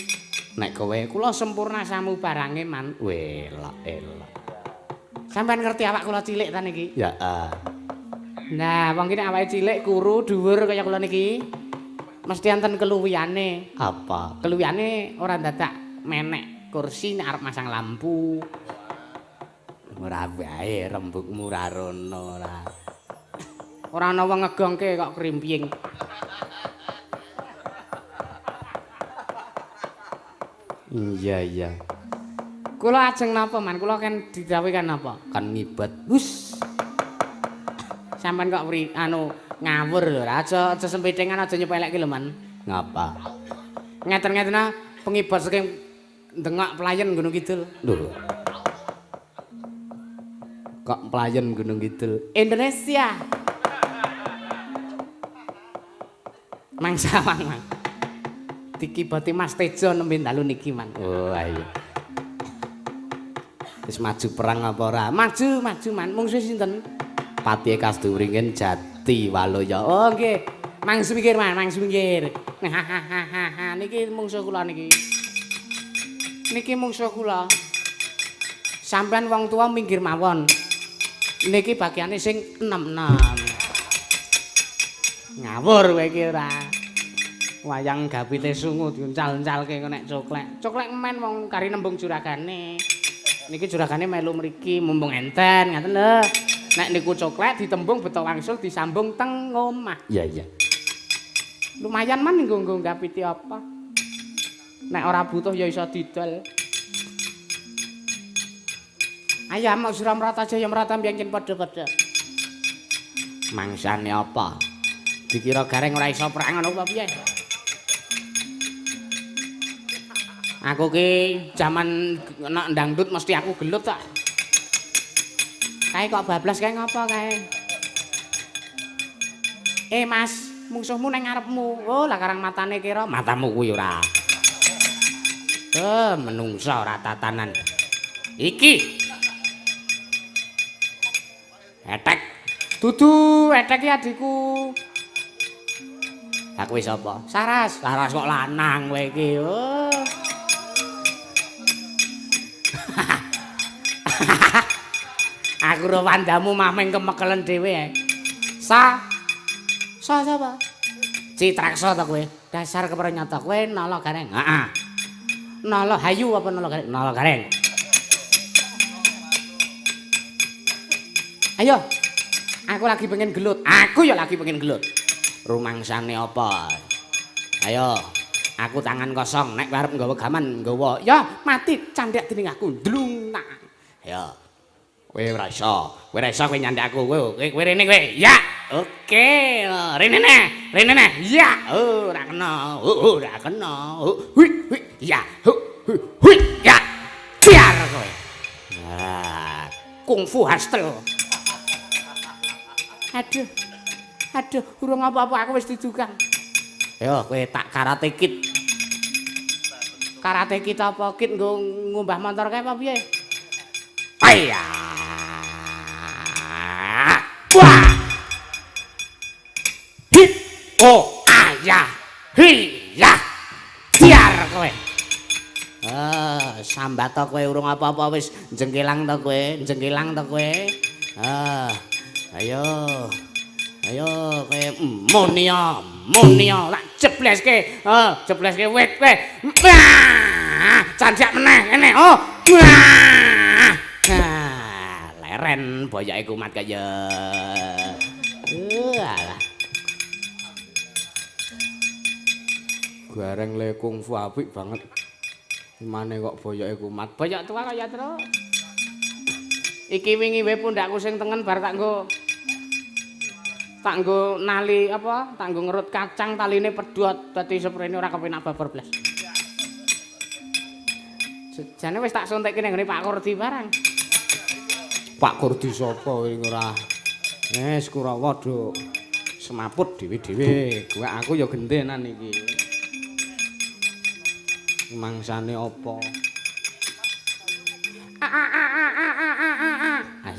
Nek kowe kula sempurna samu barange man. Welok elok. Sampeyan ngerti awak kula cilik ta niki? Ya. Nah, wong kene awake cilik kuru dhuwur kaya kula niki. Mesti enten keluwiyane. Apa? Keluwiyane ora dadak menek kursi nek arep masang lampu. Ora wae rembugmu ra rono ora. Ora ana wong ngegongke kok krimping. Iya. Kula ajeng napa man? Kula kan didhawuhi kan napa? Kan ngibat. Hus. Sampeyan kok ngawur lho, aja sempetengan aja nyepelekke lho man. Ngapa? Ngeten-ngetena pengibat saking ndengak pelayan Gunung Kidul. Lho. Kok pelayan Gunung Kidul? Indonesia. Mangsa mang. Dikibati Mas Tejo nembe dalu niki man. Oh ayo. Wis maju perang apa ora? Maju man. Mungsuh sinten? Patihe Kasduwringin Jati Waloya. Oh nggih. Mangsu mikir man, mangsu mikir. Niki mungsuh kula niki. Niki mungsuh kula. Sampeyan wong tua minggir mawon. Niki bagiane sing enem-enem. Ngawur kowe iki ora. Wayang gapite sungu diuncal-uncalke nek coklek. Coklek men wong kari nembung juragane. Niki juragane melu mriki mumpung enten ngaten lho. Nek niku coklek ditembung beto wangsul disambung teng omah. Iya. Lumayan man nggo gapite apa. Nek ora butuh ya iso didol. Ayam mau suram rata aja ya merata biangkin padha-padha. Mangsane apa? Dikira gareng ora iso perang ngono apa piye? Aku ki jaman nek dangdut mesti aku gelut tak. Kae kok bablas kae ngopo kae? Mas, mungsuhmu nang ngarepmu. Oh, lah karang matane kira matamu kuwi ora. Menungso ora tatanan. Iki. Etek. Dudu, etek iki adikku. Lah kowe sapa? Saras. Saras kok lanang kowe iki. Oh. Aku ro wandamu mameng kemekelen dhewe. Sapa? Citraksa ta kowe? Dasar keprenyata kowe nala gareng. Heeh. Nala hayu apa nala gareng? Nala gareng. Ayo. Aku lagi pengen gelut. Aku ya lagi pengen gelut. Rumangsane apa? Ayo. Aku tangan kosong nek arep nggawa gaman nggawa. Ya mati candhek dening aku. Dlung. Ya. Kowe ora iso kowe nyandhak aku. Kowe rene kowe. Ya. Oke. Rene neh. Ya. Ora kena. Ora kena. Hui. Ya. Hui. Ya. Biar kowe. Nah, kungfu hustle. Aduh, urung apa-apa aku wis didukang. Yo, kowe tak karate kid. Karate kid apa kid nggo ngumbah motor kae apa piye? Aya. Wah. Hit. Oh, ayah. Hiya. Biar kowe. Sambat to kowe urung apa-apa wis jengkelang to kowe. Ayo kowe monia tak jebleske wit kowe. Candhak meneh ngene. Leren boyoke kumat kaya. Alah. Gareng le kungfu apik banget. Mane kok boyoke kumat. Boyok tua kaya terus. Iki wingi wae pundakku sing tengen bar tak nggo nali apa? Tak nggo ngerut kacang taline pedhot dadi seprene ora kepenak babar blas. Jane wis tak suntikke nang ngene Pak Kurdi barang. Pak Kurdi sapa iki ora? Wis Kurawa do semaput dhewe-dhewe. Kowe aku ya gentenan iki. Mangsane apa?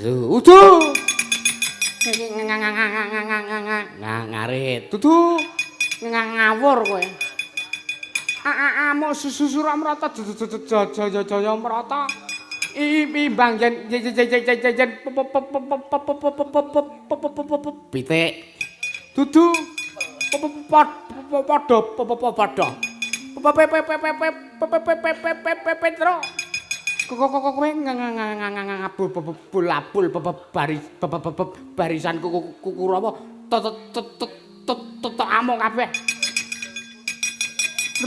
Udu. Ngarit. Dudu ngawur kowe. Amuk susura merata jaya merata. Imbang yen pitik. Dudu padha. Petro. Kowe ngabul barisan kuku apa amuk kabeh.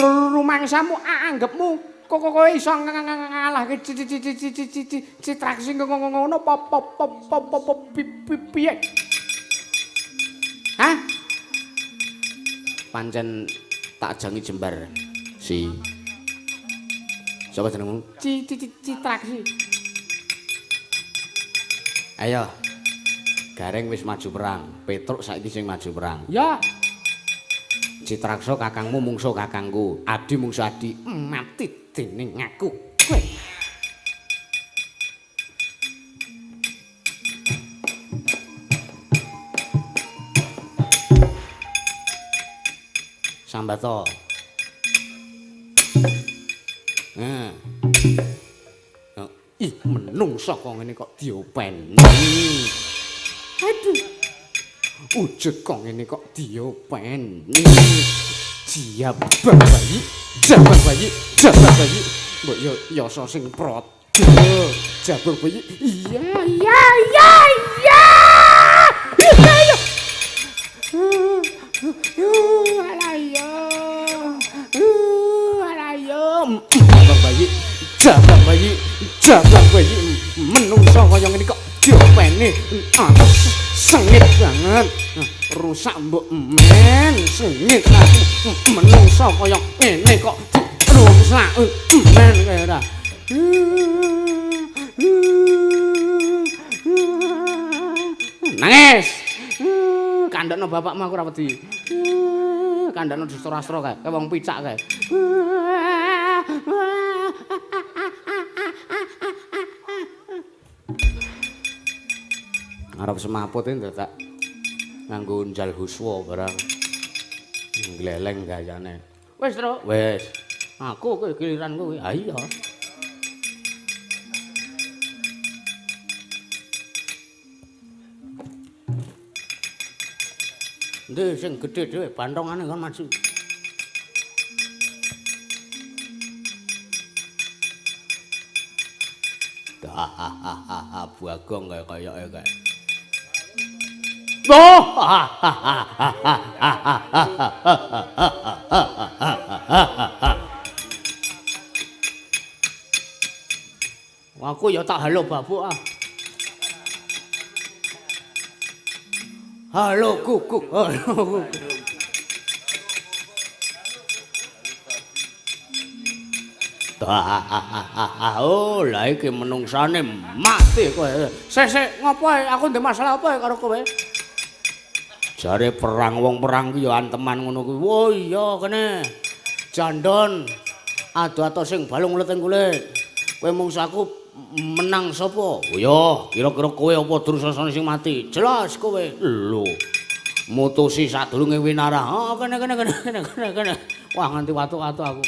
Rumangsamu anggepmu kowe iso ngalahke citraksi ngono piye? Hah? Pancen tak jangi jembar si sapa jenengmu? Citraksi. Ayo. Gareng wis maju perang. Petruk saiki sing maju perang. Ya. Citraksa kakangmu mungsuh kakangku. Adi mungsuh adi. Mati dening aku. Kowe. Sambato. Ih, menungso kok ngene kok diopeni. Aduh. Ujug kok ngene kok diopeni. Jabang bayi. Mbok yo yasa sing prot. Jabang bayi. Iya. Jabang bayi menungso kaya ngene kok diopeni sengit banget rusak mbok men sengit menungso kaya ngene kok rusak men kaya ora nangis kandhakno bapakmu aku ora wedi kandhakno distra-astra kae wong picak kae arep semaput iki dadak nganggo unjal huswa barang gleleng gayane. Wis, Tru. Wis. Aku kowe giliran kowe. Ha iya. Ndek sing gedhe dhewe bantongane kon maju. Bagong kayak kayak. Oh! Aku ya tak halo babuk ah. Halo kukuk. Oh, lah iki menungsane mati kowe. Sik ngopo aku ndek masalah apa karo kowe? Jare perang wong perang ki ya anteman ngono kuwi. Oh iya kene. Jandon ado-ado sing balung ulet ing kulit. Kowe mungsaku menang sapa? Oh ya, kira-kira kowe apa Drusasana sing mati? Jelas kowe. Lho. Mutusi sadurunge winara. Oh kene. Wah nganti watu-watu aku.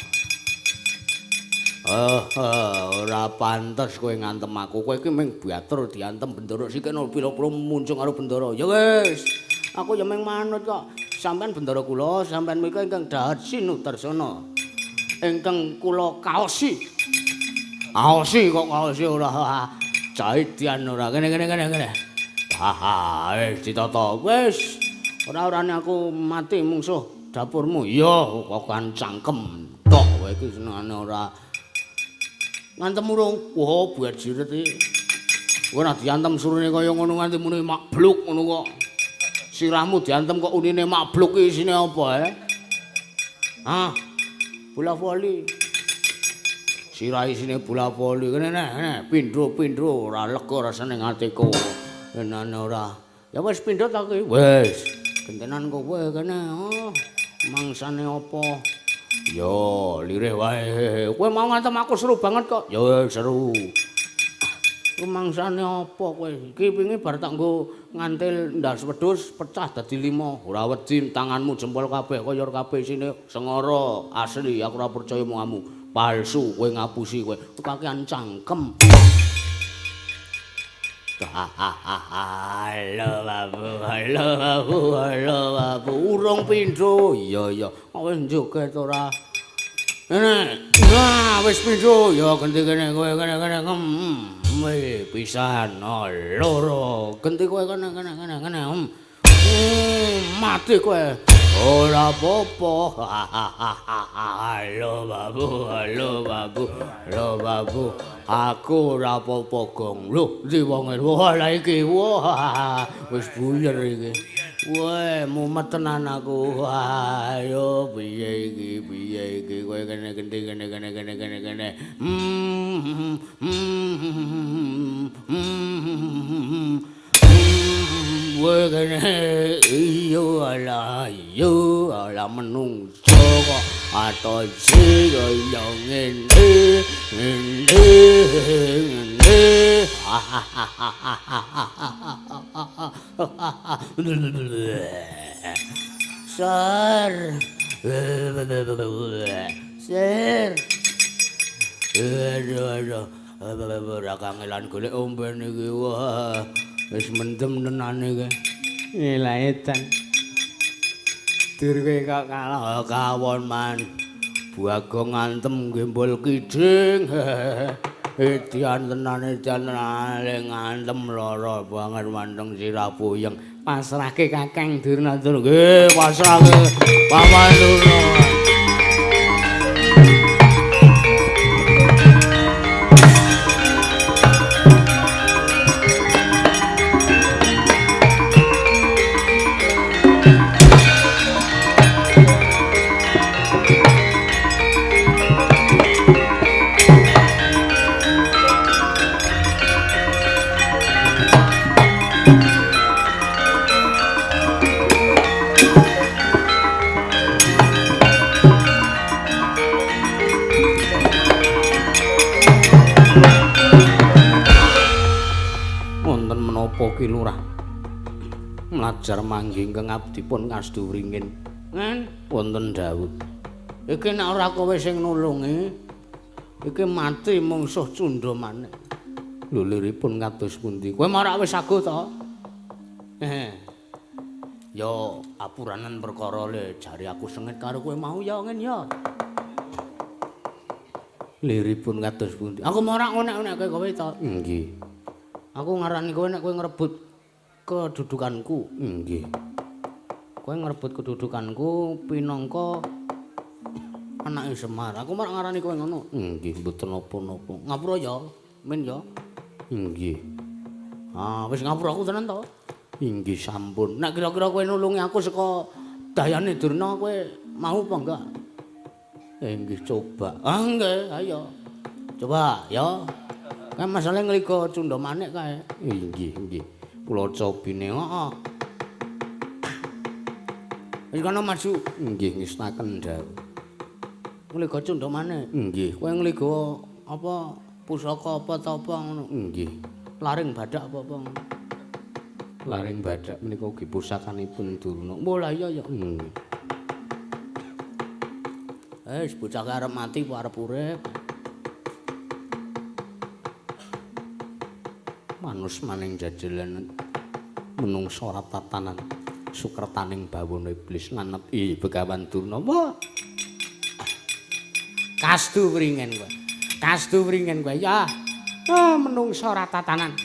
Ora pantes kowe ngantem aku. Kowe iki mung batur diantem bendara sikene pira-pira muncung karo bendara. Ya wis. Aku ya mung manut kok. Sampeyan bendara kula, sampeyan menika ingkang Dahat Sinudarsana. Ingkang kula kaosi. Aosi kok kaosi ora jaidian ora. Kene. Wis ditata. Wis. Ora-orane aku mati mungsuh dapurmu. Iya, kok kan cangkem tok kowe iki senengane ora ngantem urung. Wah, buat jiret iki. Kowe ora diantem surune kaya ngono nganti muni makbluk ngono kok. Sirahmu diantem kok unine makbluk iki isine apa Hah? Bola voli. Sirah isine bola voli. Kene pindho ora lega rasane atiku. Enane ora. Ya wis pindho ta kowe. Wis. Gentenan kowe kene. Mangsane apa? Yo, lirih wae. Kowe mau ngantem aku seru banget kok. Ya seru. Kemangsane apa kowe? Iki wingi bar tak nggo ngantil ndas wedhus pecah dadi 5. Ora wedi tanganmu jempol kabeh kaya kabeh isine sengara asli. Aku ora percaya omonganmu. Palsu kowe ngapusi kowe. Kakean cangkem. Halo babu, urung pindho. Iya. Wis joget ora? Nah, wis pindho. Ya genti kene kowe kene. Pisan loro genti kowe kene mati kowe ora apa-apa halo babu aku ora apa-apa gong lho ndi wonge lha iki wis buyer iki weh mumet tenan aku ayo piye iki kowe kene genti kene kene iyo ala menungso kok atosi kaya ngene Sir aduh ora kangelan golek omben iki wah wis mendem tenan iki lah edan dur kowe kok kalah kawon man Bagong ngantem gembol kiding edian tenan edian ngantem lara banget manteng sirah puyeng pasrahke Kakang Durna nggih pasrahke Paman Durna Ki Lurah mlajar manggih ingkang abdipun kastu wringin wonten dawuh iki nek ora kowe sing nulungi iki mati mungsuh cundha maneh lho liripun kados pundi kowe marak wis saguh to yo apuranen perkara le jare aku sengit karo kowe mau ya ngen ya liripun kados pundi aku marak ngonek-ngonekke kowe to nggih aku ngarani kowe nek kowe ngrebut kedudukanku. Nggih. Kowe ngrebut kedudukanku pinangka anake Semar. Aku marak ngarani kowe ngono. Nggih, mboten napa-napa. Ngapura ya, men ya. Nggih. Ah, wis ngapura aku tenan to? Nggih, sampun. Nek kira-kira kowe nulungi aku saka dayane Durna kowe mau apa enggak? Nggih, coba. Ah, nggih, ayo. Coba ya. Kan masalah ngligo cundha manik kae. Nggih. Kula cobine heeh. Wis kono maju. Nggih, ngestaken dawuh. Ngligo cundha manik. Nggih. Kowe ngligo apa pusaka apa ta apa ngono? Nggih. Laring badak apa ngono? Laring badak menika ugi pusakanipun Durna. Oh lah iya ya. Wis bocah arep mati apa arep urip? Manus maning jajalan menungso ora tatanan sukertaning bawana iblis nganep Begawan Durna. Wah. Kastu wringen kowe. Ya. Menungso ora tatanan.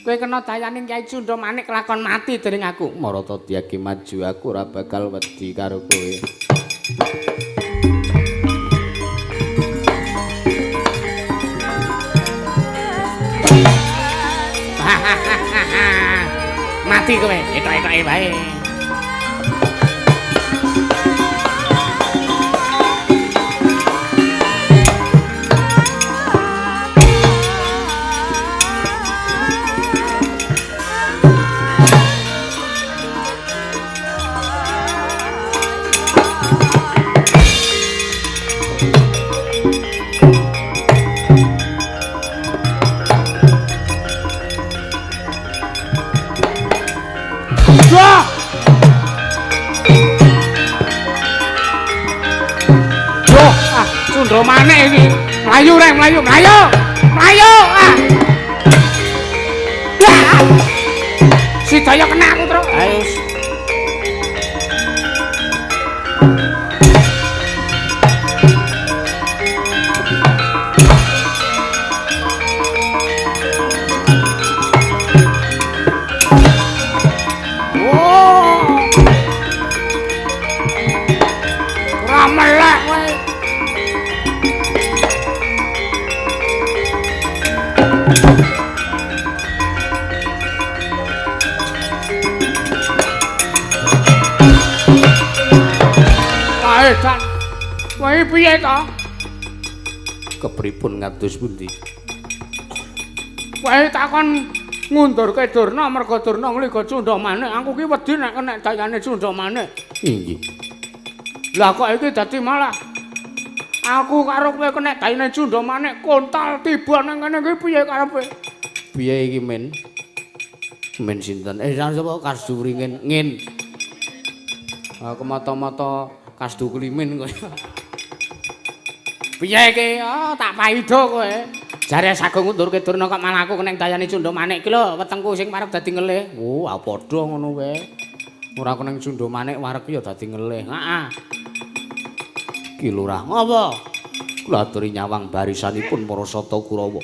Kowe kena dayaning Kyai Cundha Manik lakon mati dening aku. Marata Dyagi maju aku ora bakal wedi karo kowe. Mati kowe, etok-etoke bae. Manik iki. Mlayu rek, mlayu. Mlayu. Ah. Ya. Si daya kena aku terus. Ayo. Wae piye to? Kepripun ngados pundi? Wae takon ngundurke Durna merga Durna ngliga Cundha Manik. Aku ki wedi nek kena dayane Cundha Manik. Inggih. Lah kok iki dadi malah aku karo kowe kena dayane Cundha Manik kontal tiba nang kene iki piye karepe? Piye iki men? Men sinten? Sapa Kasduwringin ngin. Aku mata-mata Kasduwringin kowe. Piye iki? Oh, tak paido kowe. Jare sagung ngundurke Durna kok malah aku kena dayane Cundha Manik iki lho, wetengku sing marep dadi ngelih. Oh, padha ngono wae. Ora kena Cundha Manik wareg ya dadi ngelih. Heeh. Ki Lurah, ngapa? Kula aturi nyawang barisanipun para Sata Kurawa.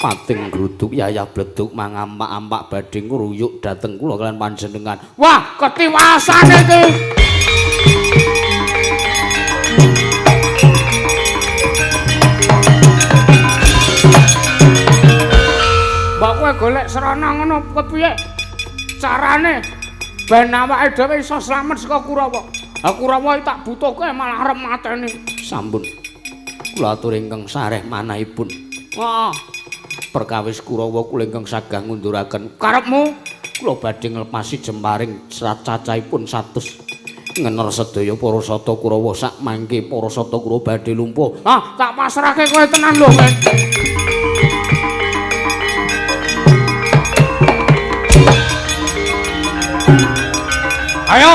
Pating gruduk yayah bleduk mangampak-ampak badhe ngruyuk dhateng kula kalian panjenengan. Wah, ketiwasane iki. Mbok kowe golek serana ngono kepiye? Carane ben awake dhewe iso slamet saka Kurawa. Ha Kurawa iki tak butuhke malah arep mateni. Sampun. Kula atur ingkang sareh manahipun. Heeh. Perkawis Kurawa kula ingkang sagah ngunduraken Karepmu kula badhe nglepasi Jemaring cacahipun 100. Ngener sedaya para Sata Kurawa sak mangke para Sata Kurawa badhe lumpuh. ah tak pasrahke kowe tenan lho, men. Ayo.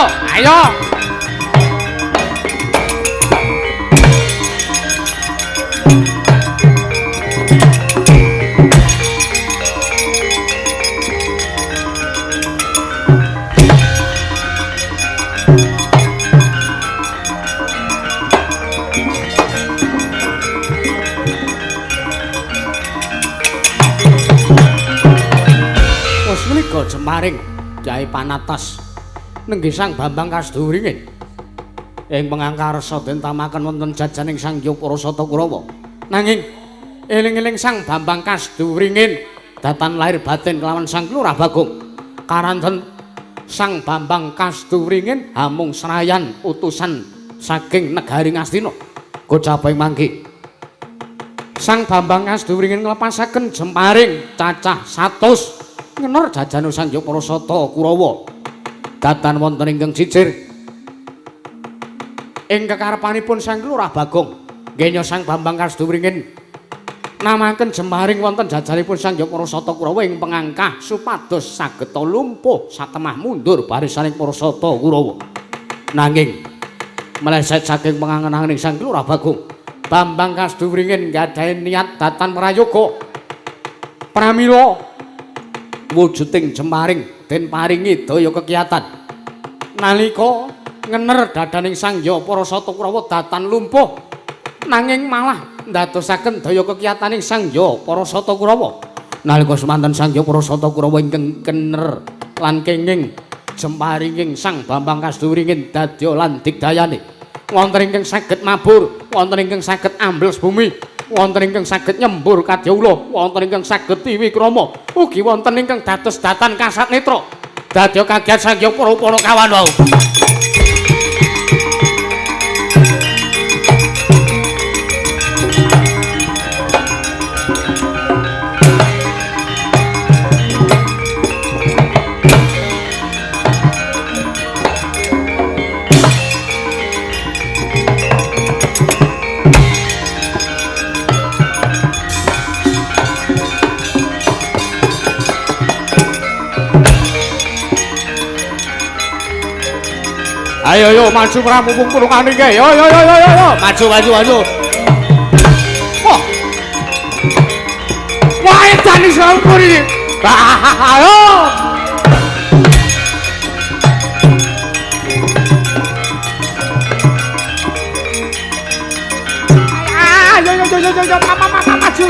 Wes menika Jemaring Kyai Panatas nenggih Sang Bambang Kasduwringin. Ing pangangkarsa den tamaken wonten jajaning Sang Hyang Parasata Kurawa. Nanging eling-eling Sang Bambang Kasduwringin datan lahir batin kelawan Sang Lurah Bagong. Karanten Sang Bambang Kasduwringin hamung serayan utusan saking negari Ngastina. Gocapaing mangke Sang Bambang Kasduwringin nglepasaken Jemaring cacah 100 ngener jajan Sang Hyang Parasata Kurawa. Datan wonten ingkang cicir ing kekarepanipun Sang Lurah Bagong nggenya Sang Bambang Kasduwringin namaken Jemaring wonten jajanipun Sang Hyang Parasata Kurawa ing pengangkah supados saged lumpuh satemah mundur barisaning Parasata Kurawa. Nanging meleset saking pengangen-angening Sang Lurah Bagong, Bambang Kasduwringin nggadahi niat datan prayoga pramila wujuding Jemaring den paringi daya kekiyatan nalika ngener dadaning Sang Hyang Parasata Kurawa datan lumpuh nanging malah ndadosaken daya kekiyataning Sang Hyang Parasata Kurawa nalika semanten Sang Hyang Parasata Kurawa ingkang kener lan kenging Jemaringing Sang Bambang Kasduwringin dadya lan digdayane wonten ingkang saged mabur wonten ingkang saged ambles bumi wonten ingkang saged nyembur kadyawula wonten ingkang saged tiwi krama ugi wonten ingkang dados datan kasat netra dadya kagiat Sang Hyang Parakawan wau. Ayo maju pra mumpung purungan iki. Yo. Maju. iso ampun iki. Ayo. Yo, maju.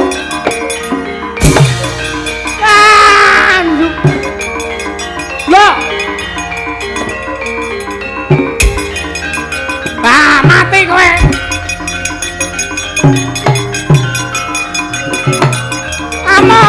Loh. Mati kowe. Ama.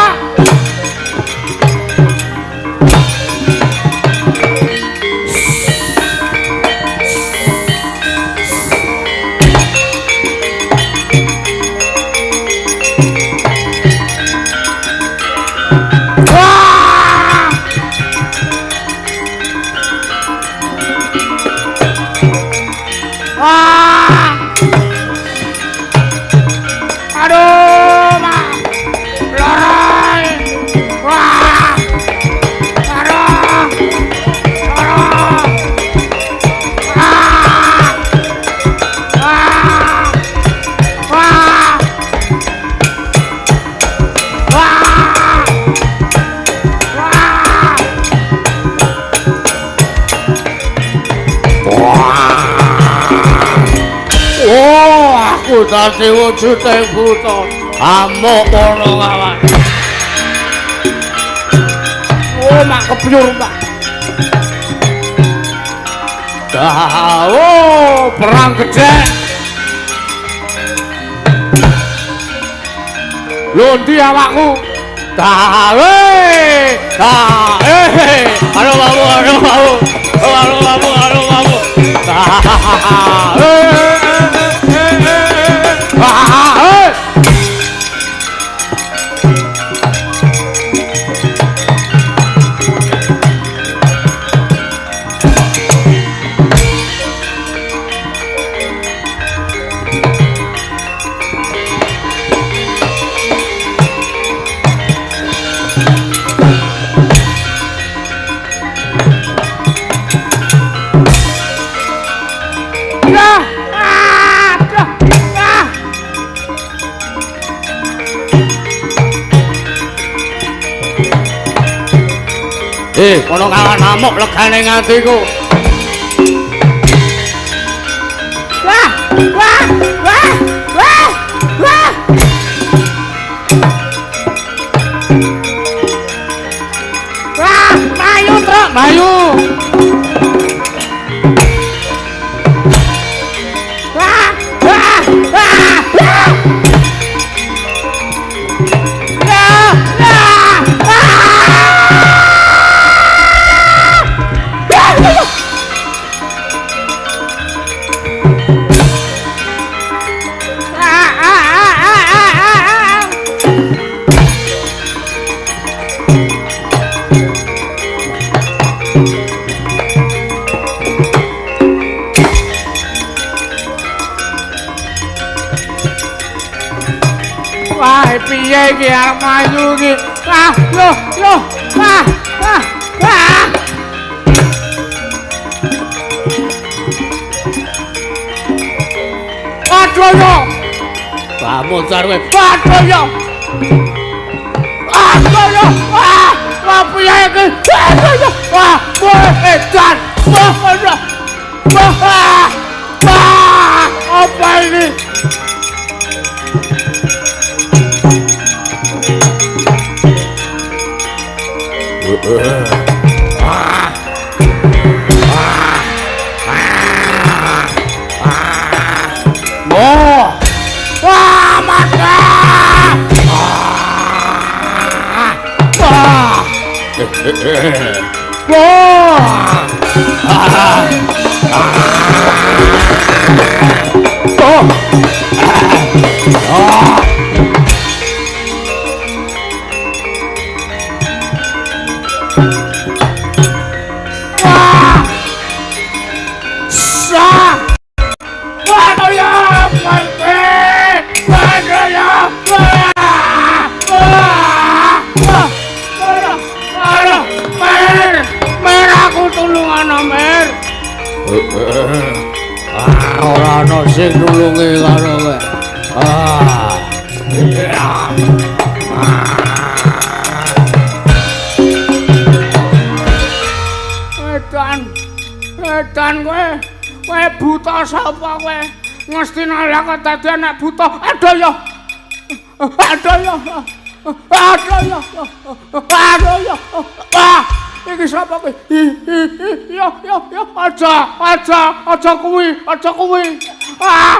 Dadi wujude buta amuk ana kawan. Oh mak kebyur mak. Oh perang gede. Londi awakku. Dawe. Halo babu, halo babu. Halo babu, halo babu. Kono kawan amuk legane ngatiku. Wah, wah, wah, wah, wah. Wah, mayu truk, mayu. Wah, wah, wah, wah. Wah, piye iki arep maju iki? Wah, loh, loh. Wah, wah, wah. Waduh yo. Wah, mocar kowe. Waduh yo. Waduh yo. Wah, wah piye iki? Waduh yo. Wah, edan. Wah, wah. Wah. Wah, apa ini? Wah, mata! Ora ana sing nulungi karo kowe. buta sapa kowe? Mesti nalak dadi anak buta. Aduh ya. Aduh ya. Aduh ya. Aduh ya. Ah, iki sapa kowe? Ya aja kuwi. Ah,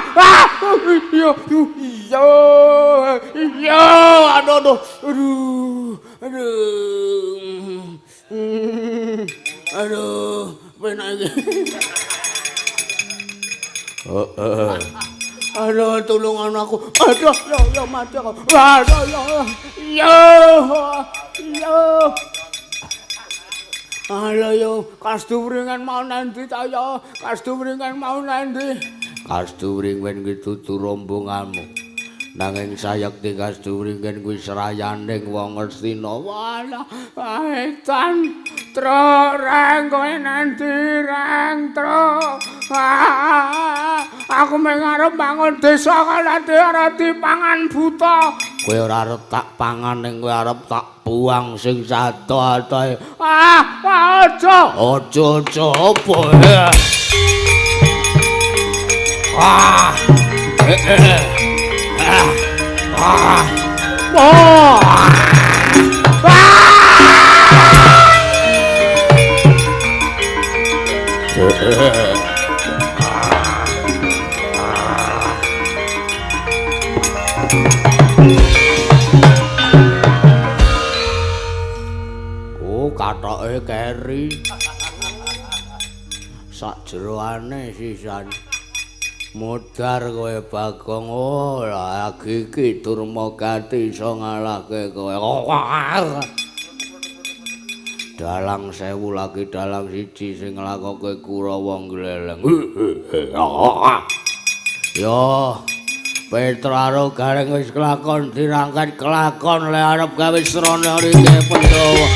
iya, aduh. Aduh, penak iki. Aduh, tulungan aku. Aduh, ya mati aku. Aduh, ya. Aduh, yo, Kastubringan mau nanti ta ya. Kastubringan mau nanti. Kastubringen kuwi dudu rombonganmu. Nanging sayekti Kastubringen kuwi serayaning wong Ngastina. Walah, edan. Tro rang kowe nanti rang tro. Aku mengarep bangun desa kalate ora dipangan buta. Kowe ora arep tak pangan ning kowe arep tak buang sing sado-adoe. Aja. Aja apa ya? Oh, kathoke keri. Sak jeroane sisan. Modar kowe Bagong, oh lagi iki Durmagati iso ngalahke kowe. Dalang 1000 lagi dalang 1 sing nglakoke Kurawa gleleng. Yo, Petraro gareng wis kelakon dirangkat kelakon le arep gawe srana rike Pandhawa.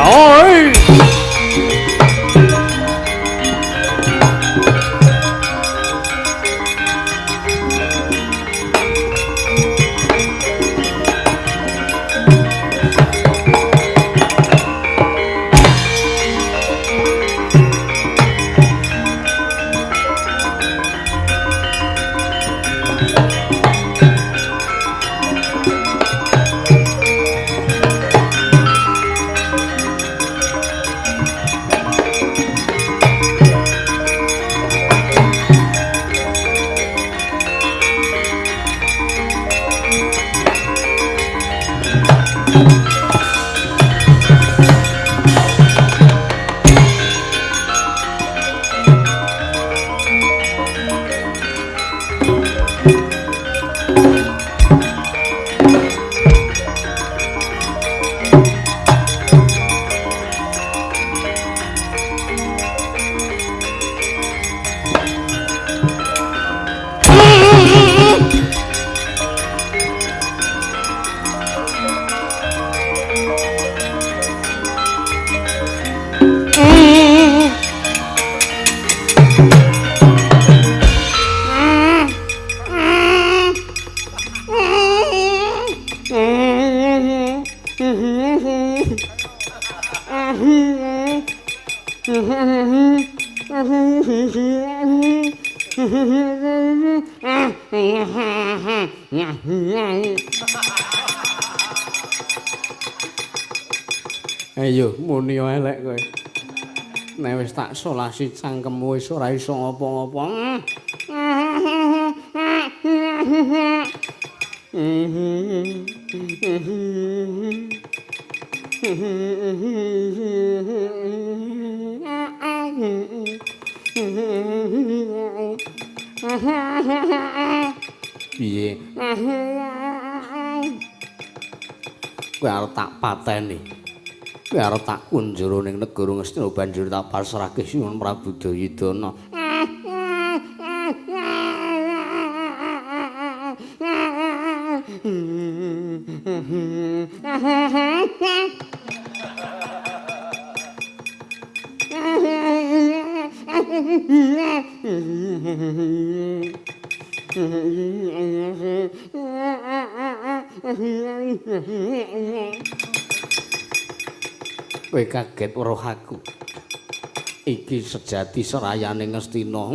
Oi. Ayo muni elek kowe. Nek wis tak solasi cangkemmu wis ora iso ngopo-ngopo. Piye? Kowe arep tak pateni. Kowe arep tak kunjara ning negara Ngastina banjur tak pasrahke Sinuwun Prabu Dayudana. Kowe kaget weruh aku. iki sejati serayane Ngastina.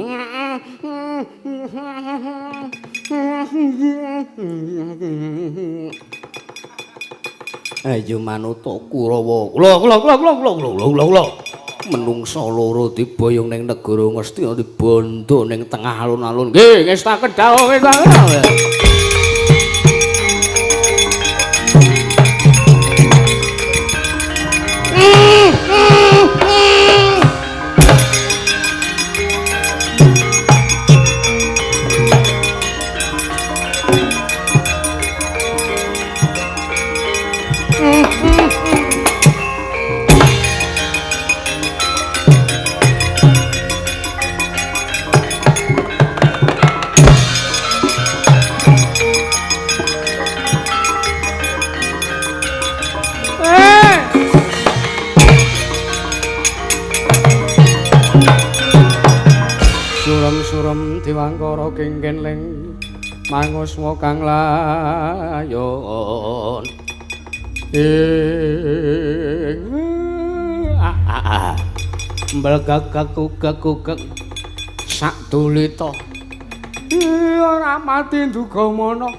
Ayo manuta Kurawa. Kula. Menungsa loro diboyong ning negara Ngastina dibondo ning tengah alun-alun. Nggih, ngestaken dawuh Surem diwangkara kengken ling manguswa kang layon mblegak-gaguk sak tulita ora mati ndugamana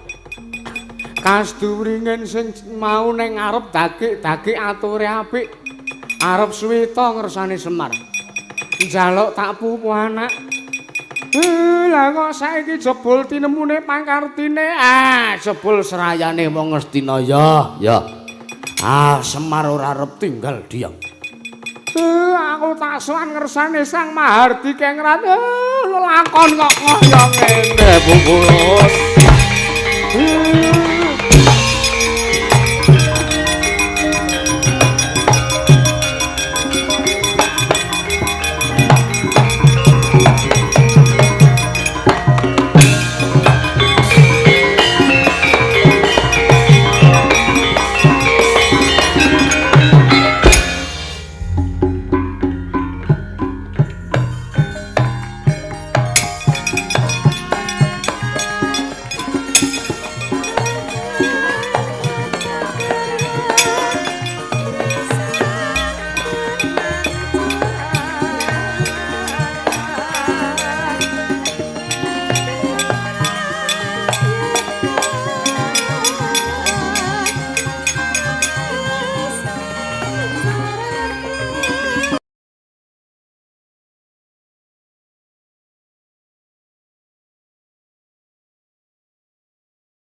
Kastuwringen sing mau ning arep dagik-dagik ature apik arep suwita ngersane Semar njaluk tak pupu anak. Lah kok saiki jebul tinemune pangkartine jebul serayane wong Ngastina ya. Semar ora arep tinggal diam. Aku tak sowan ngersane Sang Mahardi Kengrat. Lelakon kok kaya ngene, Bungkus.